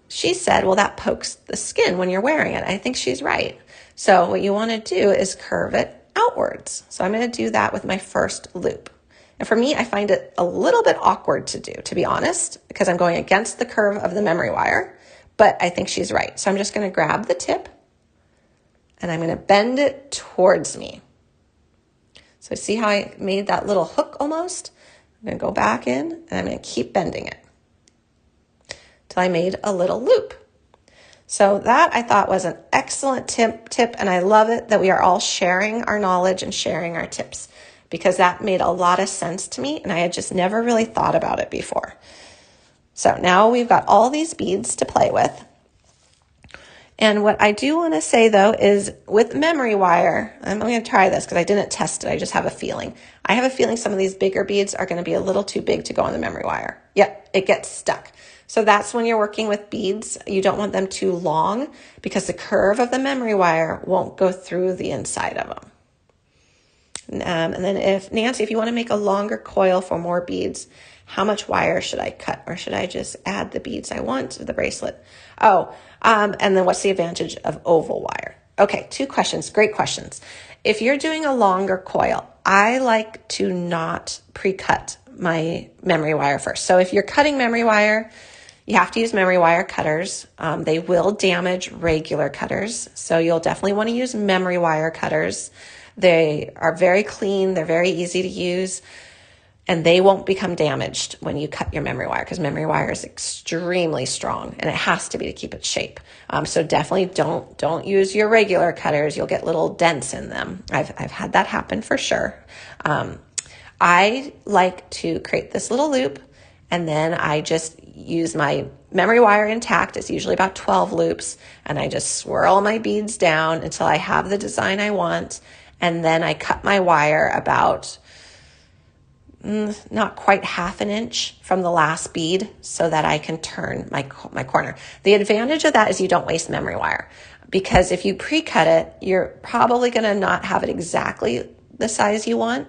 She said, well, that pokes the skin when you're wearing it. I think she's right. So what you want to do is curve it outwards. So I'm going to do that with my first loop. And for me, I find it a little bit awkward to do, to be honest, because I'm going against the curve of the memory wire, but I think she's right. So I'm just going to grab the tip and I'm going to bend it towards me. So see how I made that little hook almost? I'm going to go back in and I'm going to keep bending it till I made a little loop. So that I thought was an excellent tip, and I love it that we are all sharing our knowledge and sharing our tips, because that made a lot of sense to me and I had just never really thought about it before. So now we've got all these beads to play with. And what I do want to say though is with memory wire, I'm going to try this because I didn't test it. I just have a feeling. I have a feeling some of these bigger beads are going to be a little too big to go on the memory wire. Yep, it gets stuck. So that's when you're working with beads. You don't want them too long because the curve of the memory wire won't go through the inside of them. And then Nancy, if you want to make a longer coil for more beads, how much wire should I cut? Or should I just add the beads I want to the bracelet? And then what's the advantage of oval wire? Okay, 2 questions, great questions. If you're doing a longer coil, I like to not pre-cut my memory wire first. So if you're cutting memory wire, you have to use memory wire cutters. They will damage regular cutters. So you'll definitely want to use memory wire cutters. They are very clean. They're very easy to use. And they won't become damaged when you cut your memory wire, because memory wire is extremely strong and it has to be to keep its shape. So definitely don't use your regular cutters. You'll get little dents in them. I've had that happen for sure. I like to create this little loop and then I just use my memory wire intact. It's usually about 12 loops, and I just swirl my beads down until I have the design I want. and then I cut my wire about not quite half an inch from the last bead so that I can turn my corner. The advantage of that is you don't waste memory wire, because if you pre-cut it, you're probably going to not have it exactly the size you want,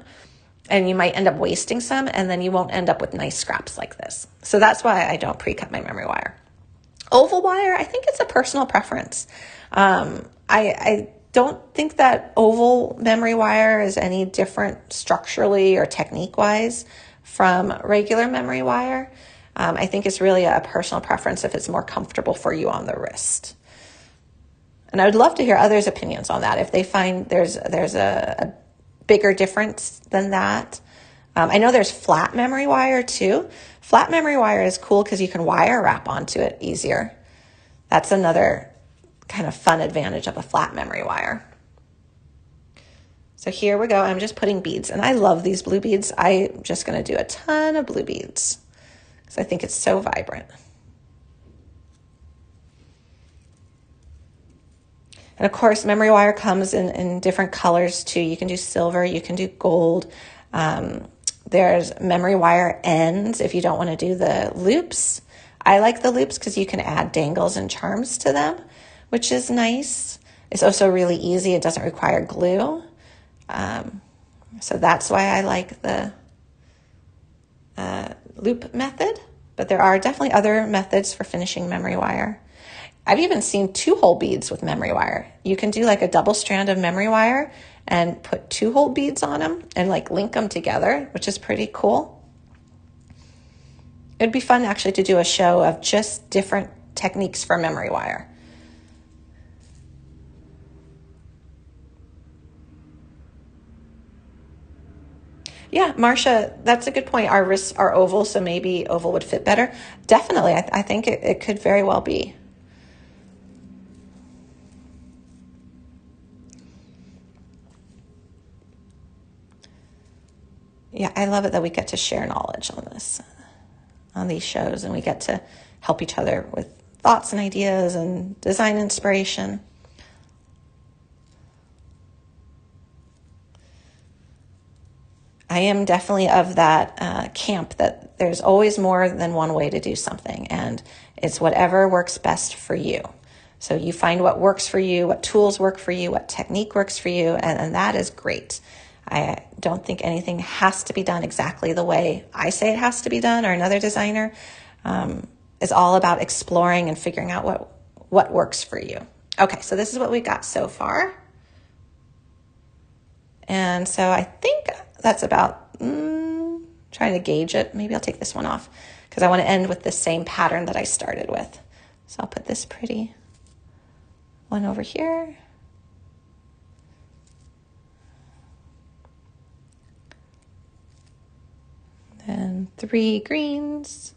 and you might end up wasting some, and then you won't end up with nice scraps like this. So that's why I don't pre-cut my memory wire. Oval wire, I think it's a personal preference. I don't think that oval memory wire is any different structurally or technique-wise from regular memory wire. I think it's really a personal preference if it's more comfortable for you on the wrist. And I would love to hear others' opinions on that, if they find there's a bigger difference than that. I know there's flat memory wire too. Flat memory wire is cool because you can wire wrap onto it easier. That's another kind of fun advantage of a flat memory wire. So here we go. I'm just putting beads, and I love these blue beads. I'm just going to do a ton of blue beads because I think it's so vibrant. And of course, memory wire comes in different colors too. You can do silver, you can do gold. There's memory wire ends if you don't want to do the loops. I like the loops because you can add dangles and charms to them, which is nice. It's also really easy. It doesn't require glue. So that's why I like the loop method. But there are definitely other methods for finishing memory wire. I've even seen 2-hole beads with memory wire. You can do like a double strand of memory wire and put 2-hole beads on them and like link them together, which is pretty cool. It'd be fun actually to do a show of just different techniques for memory wire. Yeah, Marcia, that's a good point. Our wrists are oval, so maybe oval would fit better. Definitely, I think it could very well be. Yeah, I love it that we get to share knowledge on this, on these shows, and we get to help each other with thoughts and ideas and design inspiration. I am definitely of that camp that there's always more than one way to do something, and it's whatever works best for you. So you find what works for you, what tools work for you, what technique works for you, and that is great. I don't think anything has to be done exactly the way I say it has to be done or another designer. It's all about exploring and figuring out what works for you. Okay, so this is what we got so far. And so I think that's about trying to gauge it. Maybe I'll take this one off because I want to end with the same pattern that I started with. So I'll put this pretty one over here. And 3 greens.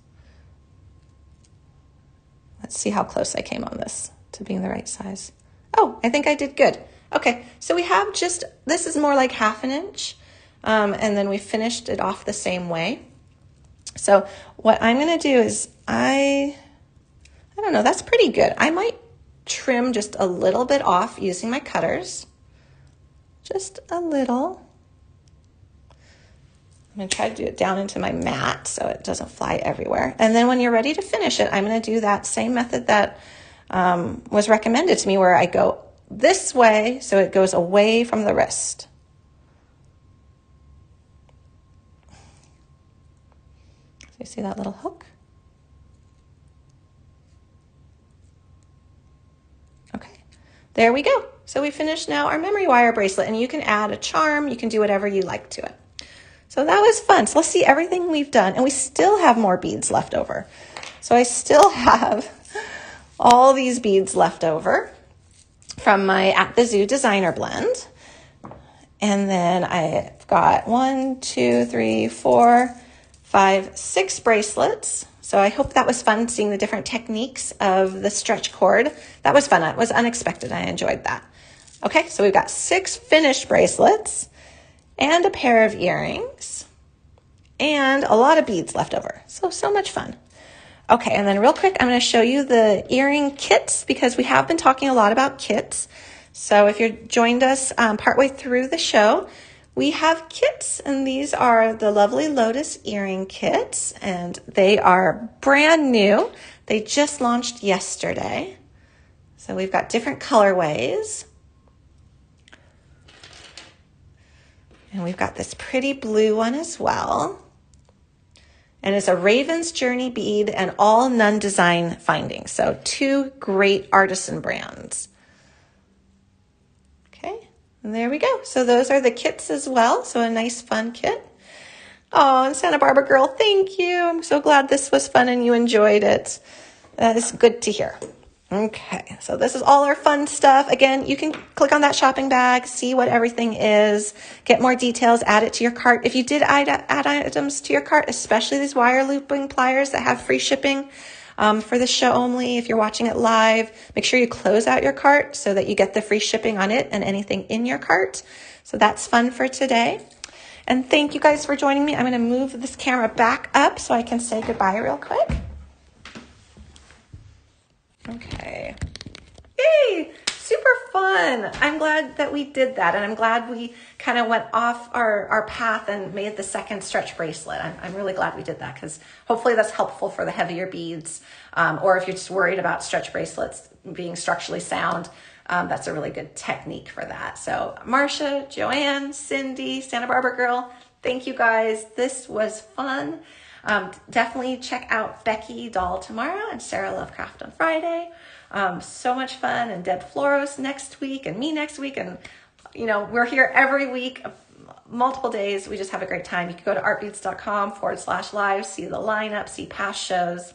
Let's see how close I came on this to being the right size. Oh, I think I did good. Okay, so we have this is more like half an inch, and then we finished it off the same way. So what I'm gonna do is I don't know, that's pretty good. I might trim just a little bit off using my cutters, just a little. I'm going to try to do it down into my mat so it doesn't fly everywhere. And then when you're ready to finish it, I'm going to do that same method that was recommended to me, where I go this way so it goes away from the wrist. So you see that little hook? Okay, there we go. So we finished now our memory wire bracelet, and you can add a charm. You can do whatever you like to it. So that was fun. So let's see everything we've done. And we still have more beads left over. So I still have all these beads left over from my At the Zoo Designer Blend. And then I've got 1, 2, 3, 4, 5, 6 bracelets. So I hope that was fun, seeing the different techniques of the stretch cord. That was fun. It was unexpected. I enjoyed that. Okay, so we've got 6 finished bracelets and a pair of earrings, and a lot of beads left over. So much fun. Okay, and then real quick, I'm going to show you the earring kits because we have been talking a lot about kits. So if you joined us partway through the show, we have kits, and these are the lovely Lotus earring kits, and they are brand new. They just launched yesterday. So we've got different colorways. And we've got this pretty blue one as well. And it's a Raven's Journey bead and all Nunn Design findings. So 2 great artisan brands. Okay, and there we go. So those are the kits as well. So a nice fun kit. Oh, and Santa Barbara girl, thank you. I'm so glad this was fun and you enjoyed it. That is good to hear. Okay, so this is all our fun stuff. Again, you can click on that shopping bag, see what everything is, get more details, add it to your cart. If you did add items to your cart, especially these wire looping pliers that have free shipping for the show only, if you're watching it live, make sure you close out your cart so that you get the free shipping on it and anything in your cart. So that's fun for today. And thank you guys for joining me. I'm going to move this camera back up so I can say goodbye real quick. Okay. Yay! Super fun. I'm glad that we did that, and I'm glad we kind of went off our path and made the second stretch bracelet. I'm really glad we did that, because hopefully that's helpful for the heavier beads, or if you're just worried about stretch bracelets being structurally sound, that's a really good technique for that. So Marcia, Joanne, Cindy, Santa Barbara girl, thank you guys. This was fun. Definitely check out Becky Doll tomorrow and Sarah Lovecraft on Friday. So much fun, and Deb Floros next week, and me next week, and you know, we're here every week, multiple days. We just have a great time. You can go to artbeads.com/live, see the lineup, see past shows.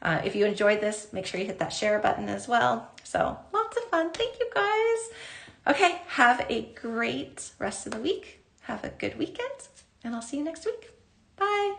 If you enjoyed this, make sure you hit that share button as well. So lots of fun. Thank you guys. Okay, have a great rest of the week. Have a good weekend, and I'll see you next week. Bye.